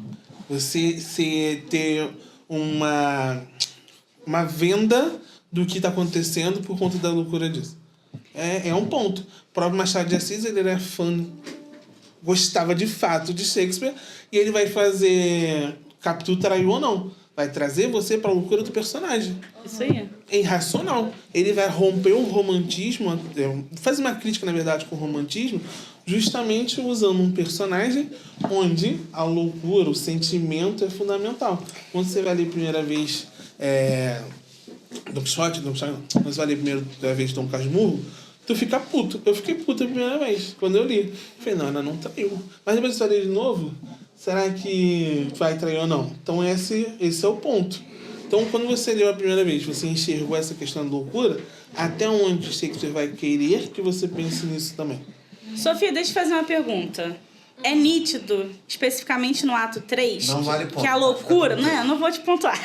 Você ter uma venda do que está acontecendo por conta da loucura disso. É um ponto. O próprio Machado de Assis, ele era fã, gostava de fato de Shakespeare, e ele vai fazer Capitu traiu ou não. Vai trazer você para a loucura do personagem. Isso aí. É irracional. Ele vai romper o romantismo, faz uma crítica, na verdade, com o romantismo, justamente usando um personagem onde a loucura, o sentimento é fundamental. Quando você vai ler a primeira vez Don Quixote, quando você vai ler a primeira vez Dom Casmurro, tu fica puto. Eu fiquei puto a primeira vez, quando eu li. Eu falei, não, ela não traiu. Mas depois você vai ler de novo, será que vai trair ou não? Então esse é o ponto. Então, quando você leu a primeira vez, você enxergou essa questão da loucura, até onde Shakespeare vai querer que você pense nisso também? Sofia, deixa eu fazer uma pergunta. É nítido, especificamente no ato 3, Não vale ponto. que a loucura... Não vou te pontuar.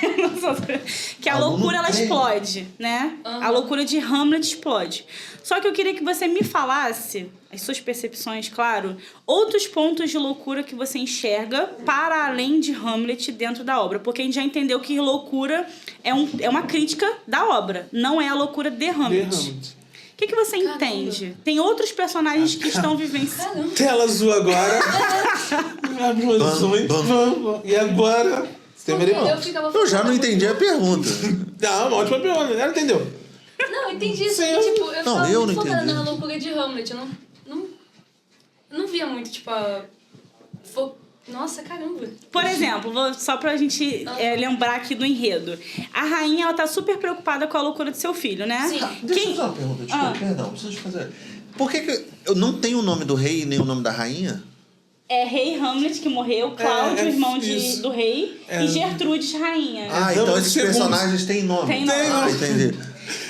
Que a Aluno loucura, ela 3. explode, né? A loucura de Hamlet explode. Só que eu queria que você me falasse, as suas percepções, claro, outros pontos de loucura que você enxerga para além de Hamlet dentro da obra. Porque a gente já entendeu que loucura é uma crítica da obra, não é a loucura de Hamlet. O que você entende? Tem outros personagens que estão vivenciando. Tela azul agora. Abriu os olhos. E agora? Você tem Eu já não entendi a pergunta. Não, uma ótima pergunta. Ela entendeu. Não, eu entendi isso. Sim. Tipo, eu Não, ficava eu muito não focada entendi. na loucura de Hamlet. Eu não via muito, tipo, Nossa, caramba. Por exemplo, só pra gente lembrar aqui do enredo. A rainha, ela tá super preocupada com a loucura do seu filho, né? Sim. Deixa eu fazer uma pergunta, desculpa, perdão, preciso fazer. Por que eu não tenho o nome do rei nem o nome da rainha? É rei Hamlet, que morreu, Cláudio, irmão do rei, e Gertrudes, rainha. Então esses personagens têm nome. Tem nome. Entendi.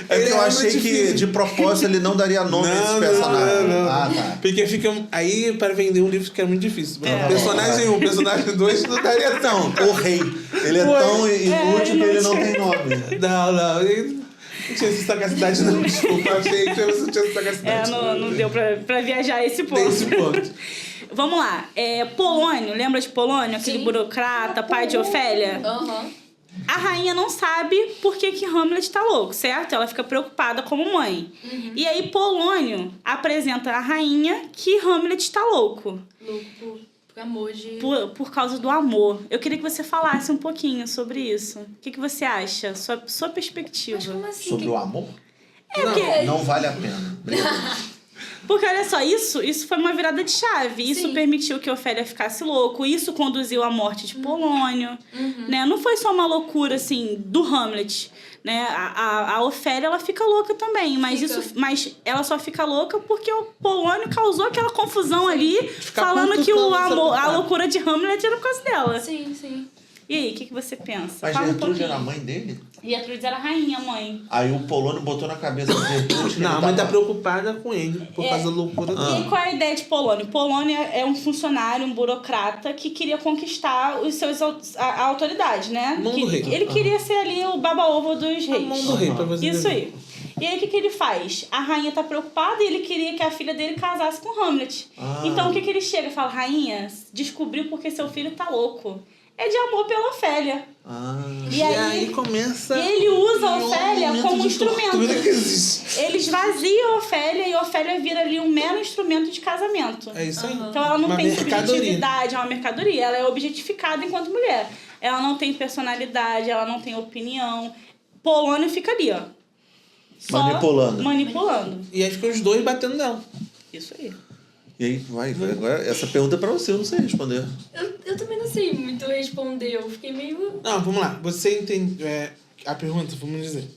É porque eu achei que, de propósito, ele não daria nome a esses personagens. Não. Tá. Porque fica... Aí, para vender um livro, fica muito difícil. Personagem 1, personagem 2, não daria tão. O rei. Ele é tão inútil que ele não tem nome. Não. Não tinha essa sagacidade, não. Desculpa, eu achei que você não tinha essa sagacidade. Não deu pra viajar a esse ponto. Nesse ponto. Vamos lá. Polônio, lembra de Polônio? Aquele burocrata, pai de Ofélia? A rainha não sabe por que Hamlet tá louco, certo? Ela fica preocupada como mãe. E aí Polônio apresenta à rainha que Hamlet tá louco. Louco por amor de... Por causa do amor. Eu queria que você falasse um pouquinho sobre isso. O que você acha? Sua perspectiva. Mas como assim? Sobre o amor? Porque... Não vale a pena. Porque, olha só, isso foi uma virada de chave. Isso Sim. permitiu que Ofélia ficasse louco. Isso conduziu à morte de Polônio. Né? Não foi só uma loucura, assim, do Hamlet. Né? A Ofélia, ela fica louca também. Mas ela só fica louca porque o Polônio causou aquela confusão ali, falando que a loucura de Hamlet era por causa dela. Sim. E aí, o que você pensa? Mas Fala Gertrude era a mãe dele? Gertrudes era a rainha, mãe. Aí o Polônio botou na cabeça de Gertrude que Não, a ele mãe tá tava... preocupada com ele, por causa da loucura E dele. aí, qual é a ideia de Polônio? Polônio é um funcionário, um burocrata que queria conquistar a autoridade, né? Mão do rei. Ele queria ser ali o baba-ovo dos reis. A mão do rei, pra você Isso ver. aí. E aí, o que ele faz? A rainha tá preocupada e ele queria que a filha dele casasse com Hamlet. Então, o que ele chega e fala? Rainha, descobriu porque seu filho tá louco. É de amor pela Ofélia. E aí começa... E ele usa a Ofélia como instrumento. Que existe. Ele esvazia a Ofélia e a Ofélia vira ali um mero instrumento de casamento. É isso aí. Então ela não Uma tem mercadoria. subjetividade, é uma mercadoria. Ela é objetificada enquanto mulher. Ela não tem personalidade, ela não tem opinião. Polônio fica ali, ó. Só manipulando. E aí ficam os dois batendo nela. Isso aí. E aí, vai. Agora, essa pergunta é pra você, eu não sei responder. Eu também não sei muito responder. Eu fiquei meio... Não, vamos lá. Você entende... a pergunta, vamos dizer.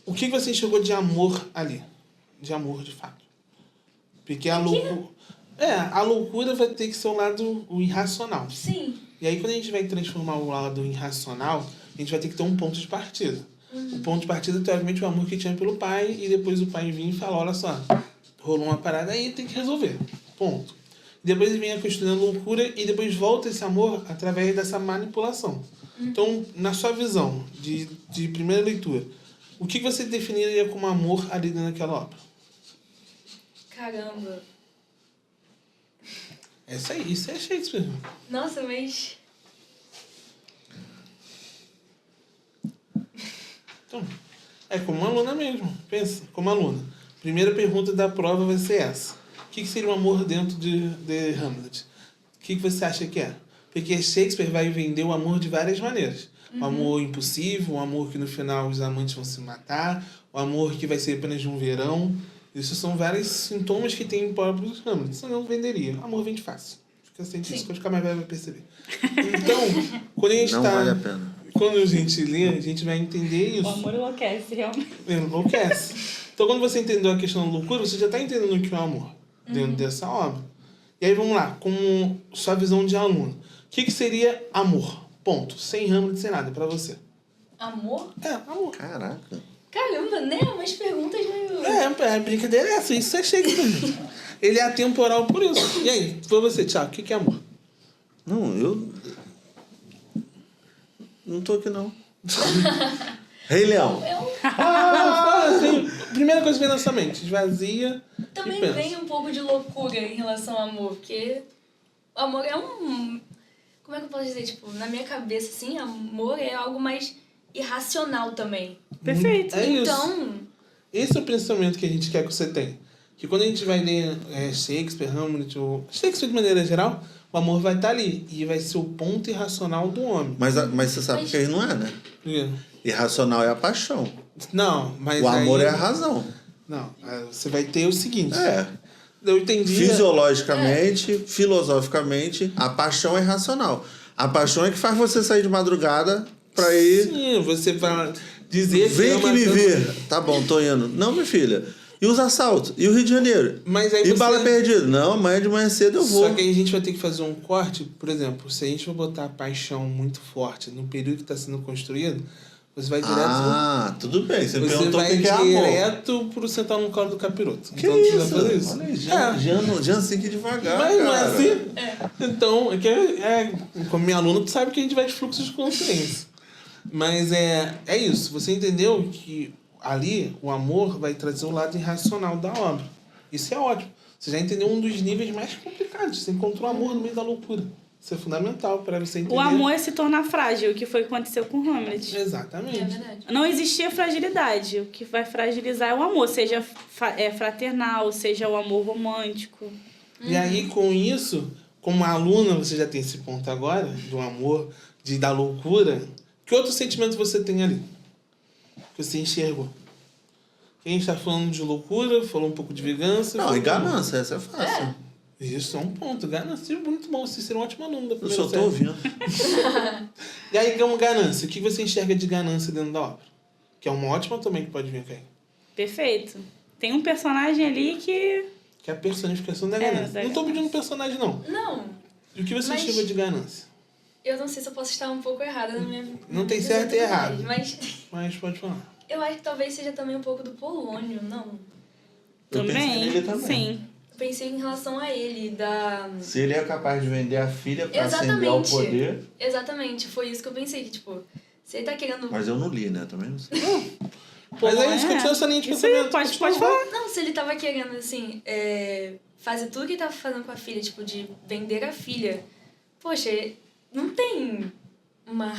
O que você enxergou de amor ali? De amor, de fato. Porque a loucura... a loucura vai ter que ser o lado irracional. Sim. E aí, quando a gente vai transformar o lado irracional, a gente vai ter que ter um ponto de partida. O ponto de partida, teoricamente, é o amor que tinha pelo pai, e depois o pai vinha e fala, olha só, rolou uma parada aí, tem que resolver. Ponto. Depois ele vem a questão da loucura e depois volta esse amor através dessa manipulação. Então, na sua visão de primeira leitura, o que você definiria como amor ali dentro daquela obra? Caramba. Isso é Shakespeare. Nossa, mas... Então, é como uma aluna mesmo. Pensa, como aluna. Primeira pergunta da prova vai ser essa. O que seria o amor dentro de Hamlet? O que você acha que é? Porque Shakespeare vai vender o amor de várias maneiras. O amor impulsivo, o amor que no final os amantes vão se matar, o amor que vai ser apenas de um verão. Isso são vários sintomas que tem em próprio Hamlet. Senão não venderia. O amor vende fácil. Fica cientista, quando ficar mais velho vai perceber. Então, quando a gente Não vale a pena. Quando a gente lê, a gente vai entender isso. O amor enlouquece, realmente. Enlouquece. Então, quando você entendeu a questão da loucura, você já está entendendo o que é o amor dentro dessa obra. E aí, vamos lá, com sua visão de aluno. O que seria amor? Ponto. Sem Hamlet, sem nada, para você. Amor? É, amor. Caraca. Caramba, né? Umas perguntas meio... A brincadeira é essa, isso é Shakespeare, gente. Ele é atemporal por isso. E aí, foi você, Thiago, o que é amor? Não, eu... Não tô aqui, não. Rei Leão. Primeira coisa que vem na sua mente, esvazia Também e pensa. vem um pouco de loucura em relação ao amor, porque o amor é um... Como é que eu posso dizer? Tipo, na minha cabeça, assim, amor é algo mais irracional também. Perfeito. É isso. Então, Esse é o pensamento que a gente quer que você tenha. Que quando a gente vai ler Shakespeare, Hamlet, ou Shakespeare de maneira geral, o amor vai estar ali. E vai ser o ponto irracional do homem. Mas você sabe que aí não é, né? Irracional é a paixão. Não, mas O amor aí... é a razão. Não, você vai ter o seguinte. É. Eu entendi. Fisiologicamente, filosoficamente, a paixão é racional. A paixão é que faz você sair de madrugada pra ir... Sim, você vai dizer Vem ama aqui me tanto- ver. Tá bom, tô indo. Não, minha filha. E os assaltos? E o Rio de Janeiro? Mas aí E você... bala perdida? Não, amanhã de manhã cedo eu vou. Só que aí a gente vai ter que fazer um corte. Por exemplo, se a gente for botar a paixão muito forte no período que está sendo construído, você vai direto... Ah, tudo bem. Você Você perguntou o vai que é amor. direto pro sentar no colo do capiroto. Que Então, você vai isso? fazer isso. Olha aí, Jean assim que devagar, Mas não é cara. assim? Então, como minha aluna, tu sabe que a gente vai de fluxo de consciência. Mas é isso. Você entendeu que ali o amor vai trazer o lado irracional da obra. Isso é ótimo. Você já entendeu um dos níveis mais complicados. Você encontrou amor no meio da loucura. Isso é fundamental para você entender. O amor é se tornar frágil, o que foi que aconteceu com Hamlet. Exatamente. é verdade. Não existia fragilidade. O que vai fragilizar é o amor, seja fraternal, seja o amor romântico. E aí, com isso, como aluna, você já tem esse ponto agora, do amor, da loucura. Que outro sentimento você tem ali? Que você enxergou? A gente está falando de loucura, falou um pouco de vingança. Não, falou e ganância, essa é fácil. Isso é um ponto. Ganância é muito bom. Você ser um ótimo aluno da Eu primeira só tô série. ouvindo. E aí, como ganância? O que você enxerga de ganância dentro da obra? Que é uma ótima também que pode vir aqui. Perfeito. Tem um personagem ali que... Que é a personificação da ganância. da Não tô pedindo personagem, não. Não, E o que você Mas- enxerga de ganância? eu não sei se eu posso estar um pouco errada na minha... Não tem na certo e minha errado. Mas Mas pode falar. eu acho que talvez seja também um pouco do Polônio, não? Eu pensei Também, nele também. sim. Eu pensei em relação a ele, da... Se ele é capaz de vender a filha pra ascender ao Exatamente. poder... Exatamente, foi isso que eu pensei, que, tipo, se ele tá querendo... Mas eu não li, né? Também não sei. Mas aí a gente continua essa linha de Isso aí, pensamento. pode Continua. falar. Não, se ele tava querendo, assim, fazer tudo que ele tava fazendo com a filha, tipo, de vender a filha, poxa, não tem uma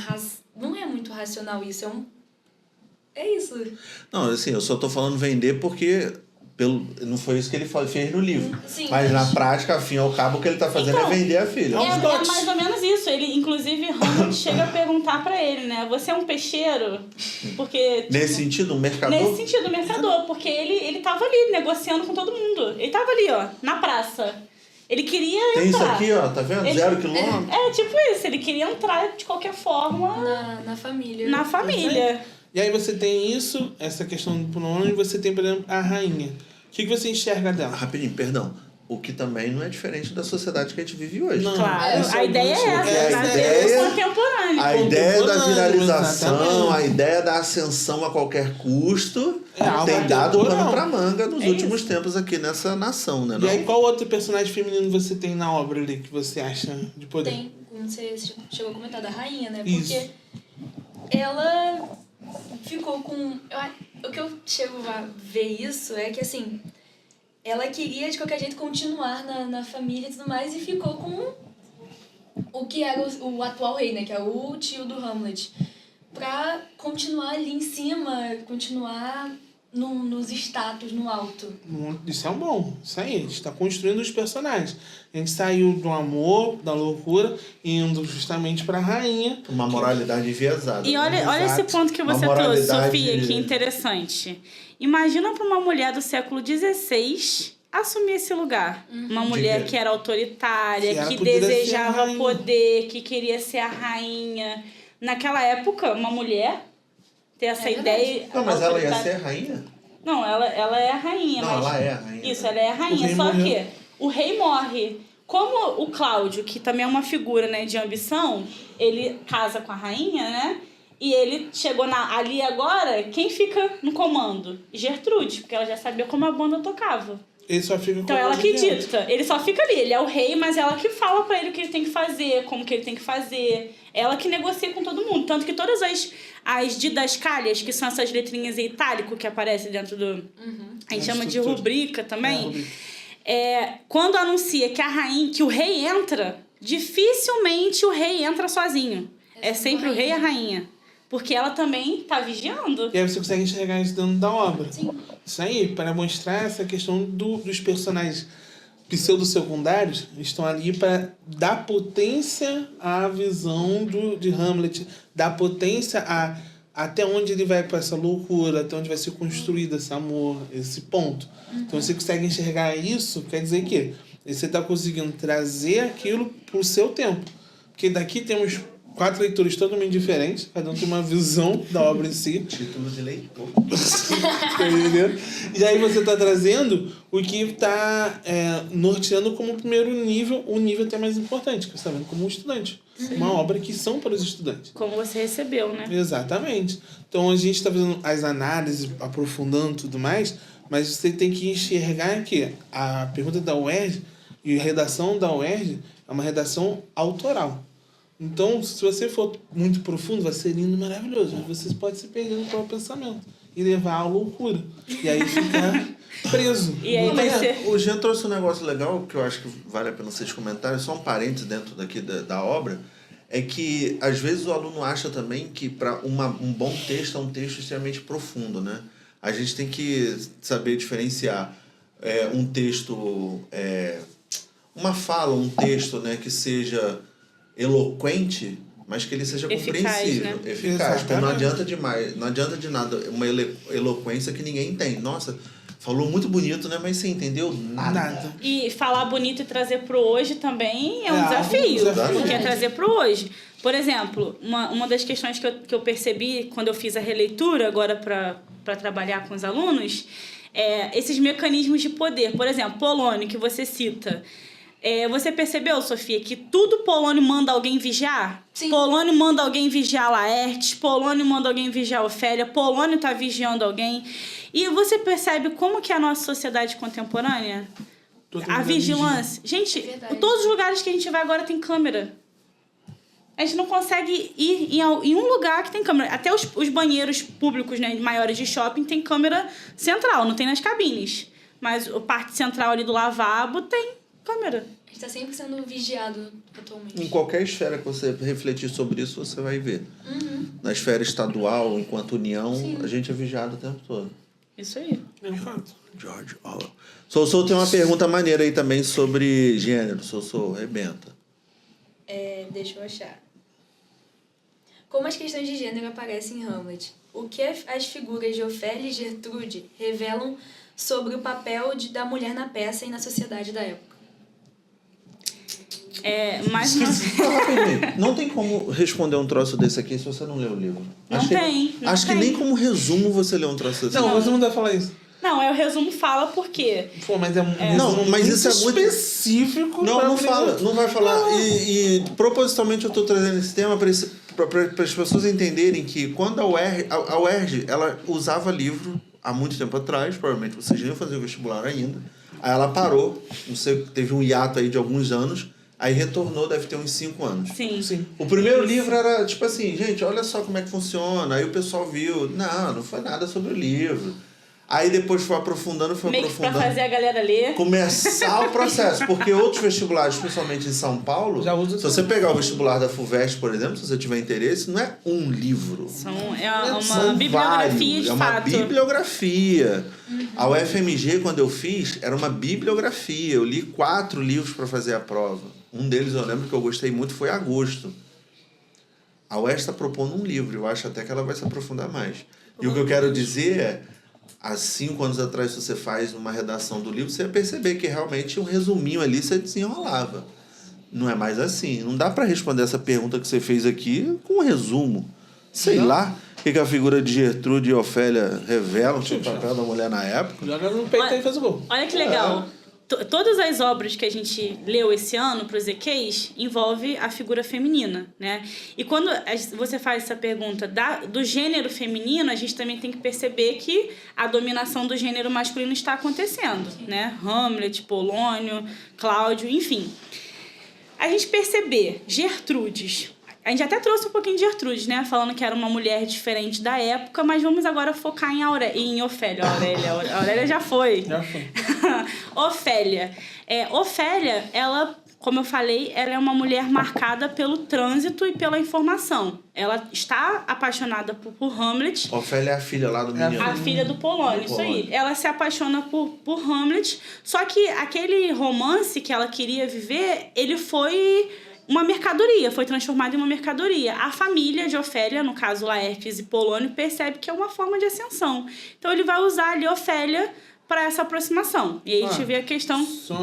não é muito racional isso, é isso. Não, assim, eu só tô falando vender porque... não foi isso que ele fez no livro. Sim, mas na mas- prática, afim ao cabo, o que ele tá fazendo Então, é vender a filha. É mais ou menos isso. Ele, inclusive, Hamlet chega a perguntar pra ele, né? Você é um peixeiro? Porque... tipo, Nesse sentido, um mercador... Nesse sentido, mercador. Porque ele tava ali, negociando com todo mundo. Ele tava ali, ó, na praça. Ele queria Tem isso entrar. aqui, ó, tá vendo? Ele- 0 quilômetro. É, tipo isso. Ele queria entrar, de qualquer forma, Na família. na família. E aí você tem isso, essa questão do Polônio, e você tem, por exemplo, a rainha. O que você enxerga dela? Rapidinho, perdão. O que também não é diferente da sociedade que a gente vive hoje. Não. Claro, Isso a ideia é isso. essa. É a na ideia- vida contemporânea. A ideia da Contemporâneo, viralização, exatamente. a ideia da ascensão a qualquer custo algo tem dado atemporal. pano pra manga nos É últimos isso. tempos aqui nessa nação, né? E aí, Não? qual outro personagem feminino você tem na obra ali que você acha de poder? Tem, como você chegou a comentar, da rainha, né? Isso. Porque ela ficou com... O que eu chego a ver isso é que, assim, ela queria, de qualquer jeito, continuar na família e tudo mais, e ficou com o que era o atual rei, né? Que é o tio do Hamlet. Pra continuar ali em cima, continuar nos status, no alto. Isso é um bom. Isso aí, a gente está construindo os personagens. A gente saiu do amor, da loucura, indo justamente para a rainha. Uma moralidade enviesada. E olha esse Exato. ponto que Uma você trouxe, moralidade- Sofia, que interessante. Imagina para uma mulher do século XVI assumir esse lugar. Uma mulher quê? que era autoritária, Que ela que podia ser a desejava rainha. poder, que queria ser a rainha. Naquela época, uma mulher ter essa É verdade. ideia... Não, mas ela ia autoritária- ser rainha? Não, ela é a rainha. Não, mas... ela é a rainha. Isso, ela é a O rainha. rei Só morreu. que o rei morre. Como o Cláudio, que também é uma figura, né, de ambição, ele casa com a rainha, né? E ele chegou ali agora, quem fica no comando? Gertrude, porque ela já sabia como a banda tocava. Ele só fica com Então ela que dita. Ele só fica ali, ele é o rei, mas ela que fala pra ele o que ele tem que fazer, como que ele tem que fazer. Ela que negocia com todo mundo. Tanto que todas as didascálias, que são essas letrinhas em itálico que aparecem dentro do... A gente chama de rubrica também. Quando anuncia que o rei entra, dificilmente o rei entra sozinho. É sempre o rei e a rainha. Porque ela também tá vigiando. E aí você consegue enxergar isso dentro da obra. Sim. Isso aí, para mostrar essa questão dos personagens pseudo-secundários, estão ali para dar potência à visão de Hamlet, dar potência até onde ele vai com essa loucura, até onde vai ser construído esse amor, esse ponto. Então você consegue enxergar isso, quer dizer que você está conseguindo trazer aquilo para o seu tempo. Porque daqui temos 4 leitores totalmente diferentes, cada um tem uma visão da obra em si. Título de leitor. Tá entendendo? E aí você está trazendo o que está norteando como primeiro nível, o nível até mais importante, que você está vendo como um estudante. Uma obra que são para os estudantes. Como você recebeu, né? Exatamente. Então a gente está fazendo as análises, aprofundando tudo mais, mas você tem que enxergar que a pergunta da UERJ e a redação da UERJ é uma redação autoral. Então, se você for muito profundo, vai ser lindo e maravilhoso. Mas você pode se perder no próprio pensamento e levar à loucura. E aí ficar preso. E aí vai ser... O Jean trouxe um negócio legal que eu acho que vale a pena vocês comentarem, só um parênteses dentro daqui da obra, é que às vezes o aluno acha também que para um bom texto é um texto extremamente profundo, né? A gente tem que saber diferenciar um texto, uma fala, um texto, né, que seja eloquente, mas que ele seja compreensível, né? eficaz. Porque não adianta de nada uma eloquência que ninguém entende. Nossa, falou muito bonito, né? Mas você entendeu nada. E falar bonito e trazer pro hoje também é um desafio. Porque é trazer pro hoje. Por exemplo, uma das questões que eu percebi quando eu fiz a releitura, agora para trabalhar com os alunos, esses mecanismos de poder. Por exemplo, Polônio, que você cita. Você percebeu, Sofia, que tudo Polônio manda alguém vigiar? Sim. Polônio manda alguém vigiar Laertes, Polônio manda alguém vigiar Ofélia, Polônio tá vigiando alguém. E você percebe como que é a nossa sociedade contemporânea? A vigilância. Gente, todos os lugares que a gente vai agora tem câmera. A gente não consegue ir em um lugar que tem câmera. Até os banheiros públicos, né, maiores de shopping tem câmera central, não tem nas cabines. Mas a parte central ali do lavabo tem câmera. A gente tá sempre sendo vigiado atualmente. Em qualquer esfera que você refletir sobre isso, você vai ver. Na esfera estadual, enquanto União, sim, a gente é vigiado o tempo todo. Isso aí. É um fato. George Orwell. Sossô tem uma pergunta maneira aí também sobre gênero. Sossô, rebenta. Deixa eu achar. Como as questões de gênero aparecem em Hamlet? O que as figuras de Ofélia e Gertrude revelam sobre o papel da mulher na peça e na sociedade da época? Mas não tem como responder um troço desse aqui se você não lê o livro. Acho que nem como resumo você lê um troço desse. Não, você não deve falar isso. Não, o resumo fala por quê. Pô, mas não, mas isso é muito específico. Não fala, não vai falar. E propositalmente eu estou trazendo esse tema para as pessoas entenderem que quando a UERJ ela usava livro há muito tempo atrás, provavelmente vocês já iam fazer o vestibular ainda. Aí ela parou, não sei, teve um hiato aí de alguns anos. Aí retornou, deve ter uns 5 anos. Sim. O primeiro livro era tipo assim, gente, olha só como é que funciona. Aí o pessoal viu, não foi nada sobre o livro. Aí depois foi aprofundando. Meio que pra fazer a galera ler. Começar o processo. Porque outros vestibulares, principalmente em São Paulo, se você pegar o vestibular da FUVEST, por exemplo, se você tiver interesse, não é um livro. É uma bibliografia de fato. É uma bibliografia. A UFMG, quando eu fiz, era uma bibliografia. Eu li 4 livros para fazer a prova. Um deles eu lembro que eu gostei muito, foi Agosto. A UERJ está propondo um livro. Eu acho até que ela vai se aprofundar mais. E o que eu quero dizer é, há 5 anos atrás, se você faz uma redação do livro, você vai perceber que realmente um resuminho ali você desenrolava. Não é mais assim. Não dá para responder essa pergunta que você fez aqui com um resumo. Sei lá o que a figura de Gertrude e Ofélia revelam sobre o papel da mulher na época. Joga no peito e faz o gol. Olha que legal. todas as obras que a gente leu esse ano para os EQs envolve a figura feminina, né? E quando você faz essa pergunta do gênero feminino, a gente também tem que perceber que a dominação do gênero masculino está acontecendo, né? Hamlet, Polônio, Cláudio, enfim. A gente perceber Gertrudes. A gente até trouxe um pouquinho de Gertrudes, né? Falando que era uma mulher diferente da época, mas vamos agora focar em Ofélia. A Aurélia já foi. Já foi. Ofélia. Ofélia, ela, como eu falei, ela é uma mulher marcada pelo trânsito e pela informação. Ela está apaixonada por Hamlet. Ofélia é a filha lá do menino. A filha do Polônio, isso aí. Ela se apaixona por Hamlet, só que aquele romance que ela queria viver, ele foi uma mercadoria, foi transformado em uma mercadoria. A família de Ofélia, no caso Laertes e Polônio, percebe que é uma forma de ascensão. Então ele vai usar ali Ofélia para essa aproximação. E aí a gente vê a questão... Só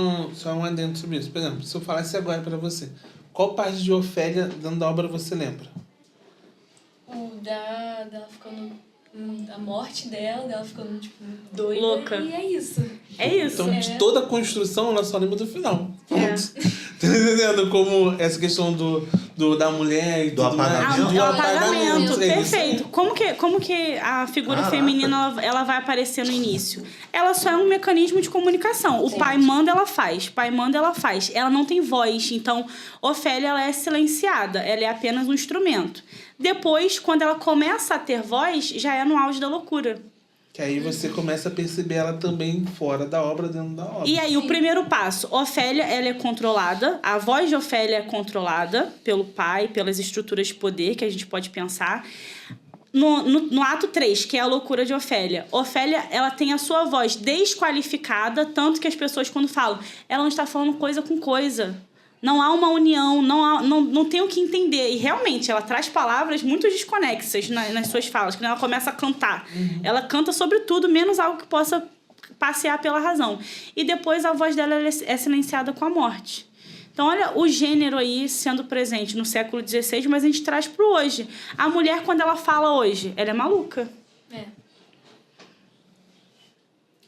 um adendo sobre isso. Por exemplo, se eu falasse agora para você, qual parte de Ofélia dentro da obra você lembra? Dela ficando... a morte dela ficando, tipo, doida. Louca. E é isso. É isso. Então, de toda a construção, ela só lembra do final. Tá entendendo? Como essa questão da mulher e Do tudo mais. apagamento. O apagamento, É isso. perfeito. Como que a figura feminina ela vai aparecer no início? Ela só é um mecanismo de comunicação. O pai manda, ela faz. Pai manda, ela faz. Ela não tem voz. Então, Ofélia ela é silenciada. Ela é apenas um instrumento. Depois, quando ela começa a ter voz, já é no auge da loucura. Que aí você começa a perceber ela também fora da obra, dentro da obra. E aí, o primeiro passo, Ofélia, ela é controlada, a voz de Ofélia é controlada pelo pai, pelas estruturas de poder que a gente pode pensar. No ato 3, que é a loucura de Ofélia, Ofélia, ela tem a sua voz desqualificada, tanto que as pessoas, quando falam, ela não está falando coisa com coisa. Não há uma união, não tem o que entender. E realmente, ela traz palavras muito desconexas nas suas falas, quando ela começa a cantar. Ela canta sobre tudo, menos algo que possa passear pela razão. E depois a voz dela é silenciada com a morte. Então, olha o gênero aí sendo presente no século XVI, mas a gente traz para o hoje. A mulher, quando ela fala hoje, ela é maluca.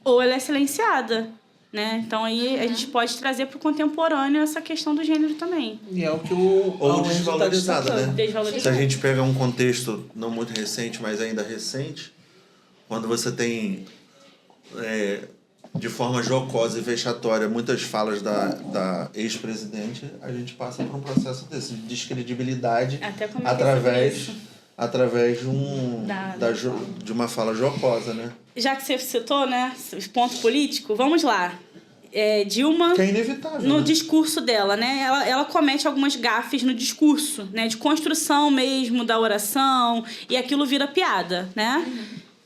Ou ela é silenciada. Né? Então aí a gente pode trazer para o contemporâneo essa questão do gênero também. E é o que Ou desvalorizada, né? Desvalorizada. Se a gente pega um contexto não muito recente, mas ainda recente, quando você tem, de forma jocosa e vexatória, muitas falas da ex-presidente, a gente passa por um processo desse, de descredibilidade através de uma fala jocosa, né? Já que você citou, né, ponto político, vamos lá. Dilma, que é inevitável, no né? discurso dela, né? Ela comete algumas gafes no discurso, né? De construção mesmo da oração, e aquilo vira piada, né?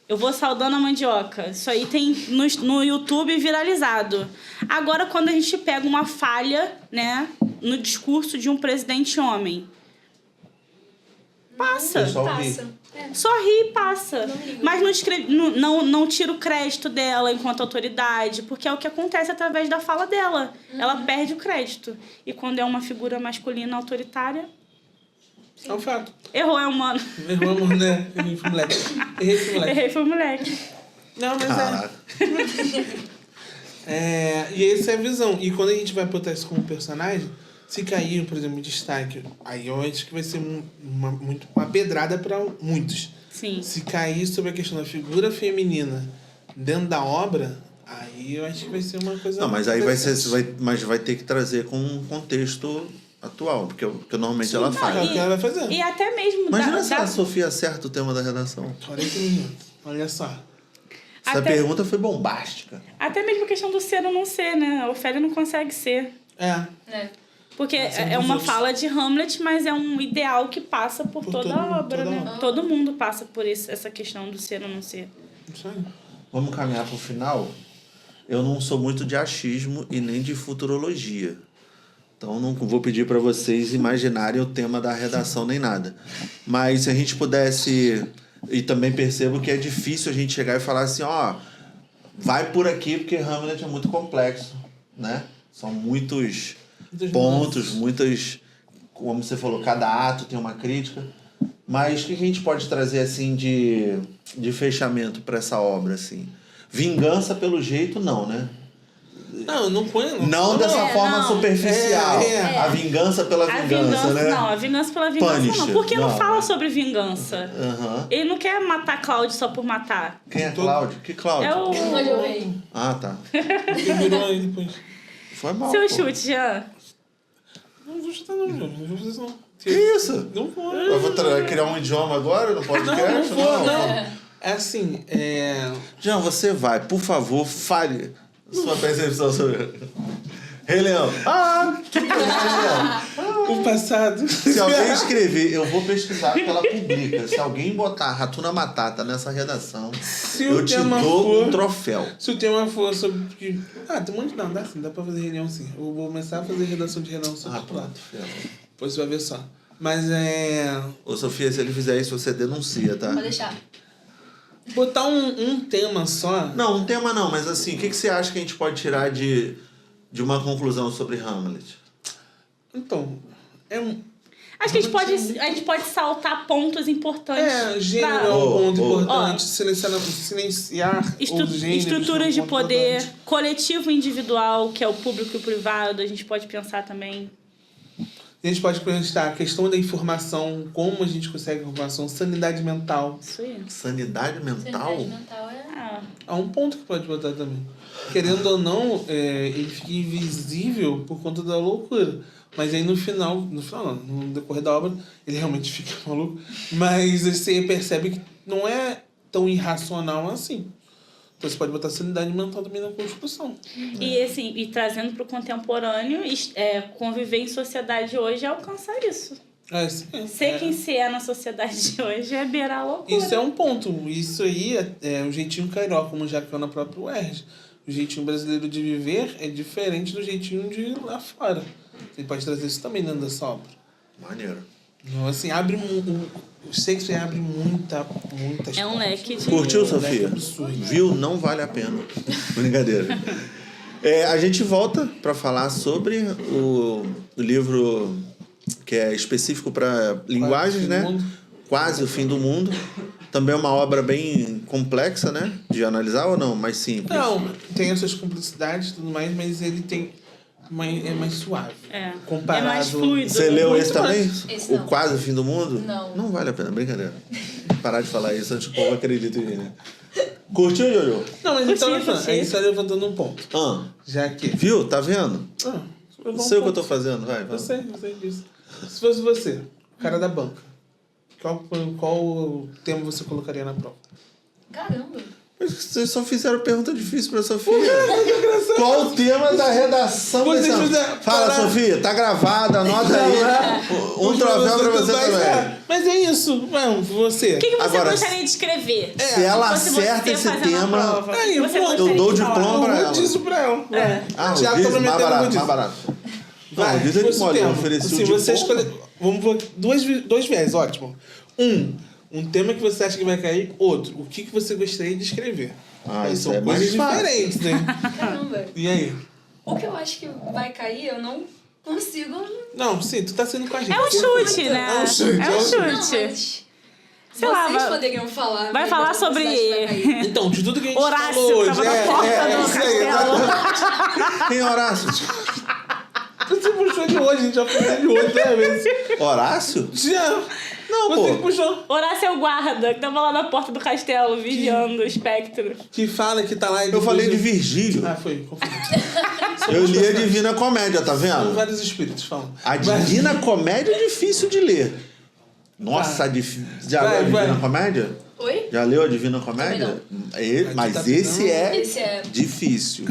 Eu vou saudando a mandioca. Isso aí tem no YouTube viralizado. Agora, quando a gente pega uma falha, né, no discurso de um presidente homem, passa. Só ri e passa. Mas não tira o crédito dela enquanto autoridade, porque é o que acontece através da fala dela. Ela perde o crédito. E quando é uma figura masculina autoritária... É um fato. Errou, é humano. Errou, né? Errei, foi moleque. Não, mas e essa é a visão. E quando a gente vai botar isso como personagem, se cair, por exemplo, em destaque, aí eu acho que vai ser uma pedrada para muitos. Sim. Se cair sobre a questão da figura feminina dentro da obra, aí eu acho que vai ser uma coisa... Não, mas aí vai ter que trazer com um contexto atual, porque normalmente ela faz. É o que ela vai fazer. E até mesmo... Imagina se a Sofia acerta o tema da redação. 40 minutos, olha só. Essa pergunta foi bombástica. Até mesmo a questão do ser ou não ser, né? A Ofélia não consegue ser. Porque é uma fala de Hamlet, mas é um ideal que passa por toda a obra, né? Todo mundo passa por essa questão do ser ou não ser. Isso aí. Vamos caminhar para o final? Eu não sou muito de achismo e nem de futurologia. Então, não vou pedir para vocês imaginarem o tema da redação nem nada. Mas se a gente pudesse... E também percebo que é difícil a gente chegar e falar assim, vai por aqui, porque Hamlet é muito complexo, né? São muitos pontos, como você falou, cada ato tem uma crítica. Mas o que a gente pode trazer assim de fechamento para essa obra? Assim? Vingança, pelo jeito, não, né? Não, eu não ponho. Não dessa forma não. superficial. A vingança pela A vingança, né? Não, a vingança pela vingança Punisher. não. Porque não Não, fala né? sobre vingança. Aham. Ele não quer matar Cláudio só por matar. Quem é Cláudio? Que Cláudio? É o Olha o rei. Ah, tá. Ele virou aí depois. Foi mal. seu pô. chute, Jean. Não vou chutar, não, João. Não vou fazer isso, não. Que isso? Não vou. Eu vou criar um idioma agora no podcast? Não vou, não. É assim, Jean, você vai, por favor, fale sua percepção sobre... Rei Leão. Que Rei Leão? o passado. Se alguém escrever, eu vou pesquisar porque ela publica. Se alguém botar Hakuna Matata nessa redação, eu o te tema dou for- um troféu. Se o tema for sobre... tem um monte de... Não, dá sim, dá pra fazer reunião sim. Eu vou começar a fazer redação de reunião sobre Pronto, ferrou. Depois você vai ver só. Mas Ô, Sofia, se ele fizer isso, você denuncia, tá? Pode deixar. botar um tema só... Não, um tema não, mas assim, o que você acha que a gente pode tirar de uma conclusão sobre Hamlet? Então, Acho que a gente pode saltar pontos importantes. gênero é pra- um ponto Ó. importante. Silenciar os gêneros estruturas é de um ponto poder, importante. coletivo e individual, que é o público e o privado, a gente pode pensar também. A gente pode pensar a questão da informação, como a gente consegue informação, sanidade mental. Isso aí. Sanidade mental? Sanidade mental é... Ah, Há um ponto que pode botar também. Querendo ou não, ele fica invisível por conta da loucura. Mas aí no final não, no decorrer da obra, ele realmente fica maluco. Mas você percebe que não é tão irracional assim. Então você pode botar sanidade mental também na construção. e assim, e trazendo para o contemporâneo, conviver em sociedade hoje é alcançar isso. Ser quem se é na sociedade de hoje é beirar a loucura. Isso é um ponto. Isso aí é um jeitinho carioca, como já caiu na própria UERJ. O jeitinho brasileiro de viver é diferente do jeitinho de ir lá fora. Você pode trazer isso também dentro dessa obra. Maneiro. Então, assim, o Shakespeare abre muitas É um leque de... Curtiu, É um leque Sofia? absurdo. Viu? Não vale a pena. Brincadeira. A gente volta para falar sobre o livro que é específico para linguagens, né? Quase o Fim do Mundo. Também é uma obra bem complexa, né? De analisar ou não? Mais simples? Não, tem essas complexidades e tudo mais, mas ele tem... é mais suave. Comparado... É mais fluido. Você leu Muito esse também? Esse O não. Quase o Fim do Mundo? Não. Não vale a pena, brincadeira. Parar de falar isso antes que o povo acredite em mim, né? Curtiu, Jojo? Não, mas então, Curti. a gente está levantando um ponto. Já que... Viu? Tá vendo? Não sei o que eu tô fazendo, vai. Eu sei disso. Se fosse você, o cara da banca, qual tema você colocaria na prova? Caramba. Mas vocês só fizeram pergunta difícil pra Sofia. Qual o tema da redação Vocês desse ano? fizeram- Fala, Caraca. Sofia, tá gravado, anota aí. Um troféu pra você também. Mas é isso. Não, você. O que você Agora, gostaria de escrever? Se ela Se acerta você esse fazer uma tema, prova, Aí, você pronto, gostaria eu dou o de falar? diploma pra ela. Rodízio pra ela. Ah, Tiago tá rodízio, mais prometendo barato, rodízio. mais barato. Não, Vai, rodízio é de fosse mole, eu tema. ofereci Assim, o você diploma. escolhe... Vamos por dois viés, ótimo. Um tema que você acha que vai cair. Outro, o que você gostaria de escrever. Aí isso são é mais coisas fácil. diferentes, né? Caramba. E aí? O que eu acho que vai cair, eu não consigo... Não, sim, tu tá sendo com a gente. É um chute, né? É um chute. É um Não, chute. mas... Sei lá, Vocês vai- poderiam falar. vai mas falar eu não sobre- sei se vai cair. Então, de tudo que a gente Horácio, falou hoje... tava na porta do isso aí, castelo. exatamente. Quem é Horácio? Você puxou de hoje, a gente já falou de hoje, né? Horácio? Já. Não, Você que pô. puxou. Horácio é o guarda, que tava lá na porta do castelo, vigiando o espectro. Que fala que tá lá... Eu falei de Virgílio. Ah, foi. Confundi. Eu li a Divina Comédia, tá São vendo? vários espíritos, falam. A Divina Comédia é difícil de ler. Nossa, já leu a Divina Comédia? Oi? Já leu a Divina Comédia? Mas tá esse pegando- é Esse é... difícil.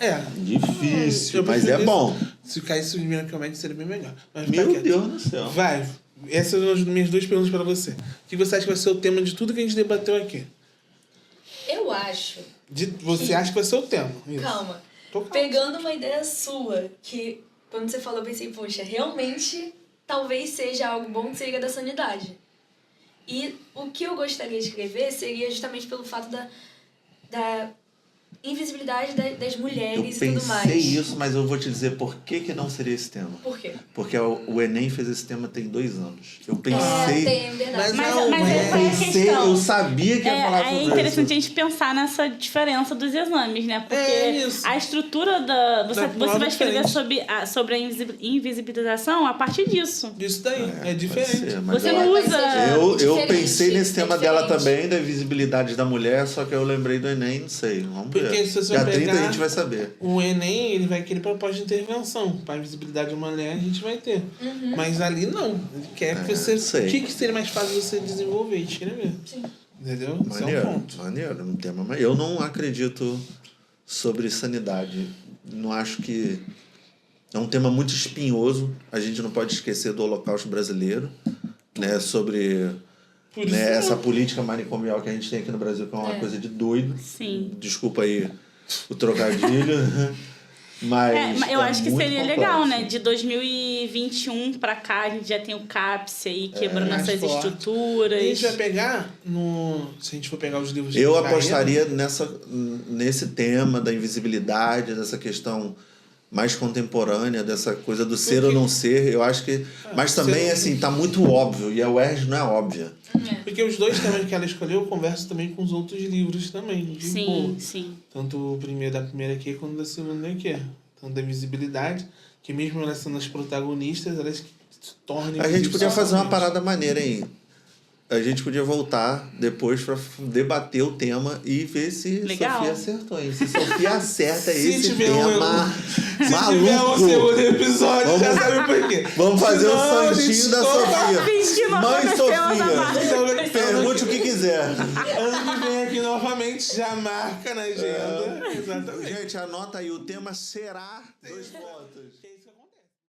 É. Difícil, Eu mas é prefiro bom. isso. Se caísse o Divina Comédia, seria bem melhor. Mas Meu fica quieto. Deus do céu. Vai. Essas são as minhas duas perguntas pra você. O que você acha que vai ser o tema de tudo que a gente debateu aqui? Eu acho... Você acha que vai ser o tema? Isso. Calma. Tô calmo. Pegando uma ideia sua, que quando você falou, eu pensei, poxa, realmente talvez seja algo bom que seria da sanidade. E o que eu gostaria de escrever seria justamente pelo fato da invisibilidade das Eu mulheres e tudo mais. pensei isso, mas eu vou te dizer por que não seria esse tema. Por quê? Porque o Enem fez esse tema tem 2 anos. Eu pensei... Tem, verdade. Mas Eu essa é a pensei, questão. eu sabia que ia falar sobre É isso. interessante a gente pensar nessa diferença dos exames, né? Porque isso. a estrutura da... Você prova vai escrever diferente. sobre a invisibilização a partir disso. Isso daí, é Pode diferente. ser, mas Você eu não acho- usa... Eu Diferente, pensei nesse tema dela diferente. também, da visibilidade da mulher, só que eu lembrei do Enem, não sei. Vamos ver. Porque se você Dia vai 30 a pegar- gente vai saber. O Enem, ele vai querer proposta de intervenção. Para a visibilidade de uma mulher, a gente vai ter. Mas ali não. Ele quer que você... sei. O que seria mais fácil você desenvolver e escrever? Sim. Entendeu? Esse é o Maneiro, ponto. maneiro. Um tema, mas eu não acredito sobre sanidade. Não acho que... É um tema muito espinhoso. A gente não pode esquecer do Holocausto brasileiro, né? Sobre Por isso né, não. essa política manicomial que a gente tem aqui no Brasil, que é uma coisa de doido. Sim. Desculpa aí o trocadilho. Mas eu acho que muito seria complexo. legal, né? De 2021 pra cá, a gente já tem o CAPS aí quebrando mais essas forte. estruturas. A gente vai pegar no... Se a gente for pegar os livros de Eu Caeta, apostaria nesse tema da invisibilidade, dessa questão mais contemporânea, dessa coisa do ser ou não ser. Eu acho que... Mas também, ser- assim, tá muito óbvio. E a UERJ não é óbvia. Porque os dois temas que ela escolheu conversam também com os outros livros também. De Sim, boa. sim. Tanto o primeiro da primeira aqui quanto da segunda aqui. Tanto da visibilidade, que mesmo elas sendo as protagonistas, elas se tornem... A gente podia fazer uma visíveis. parada maneira aí. A gente podia voltar depois pra debater o tema e ver se Legal. Sofia acertou, hein? Se Sofia acerta Se esse tiver tema Se tiver um maluco. segundo episódio, já sabe por quê. Vamos fazer Senão, o a santinho gente da toca- Sofia. Finge que não Mãe aconteceu essa Sofia. parte. Pergunte o que quiser. Ano que vem aqui novamente, já marca na agenda. Exatamente. Gente, anota aí. O tema será 2 pontos.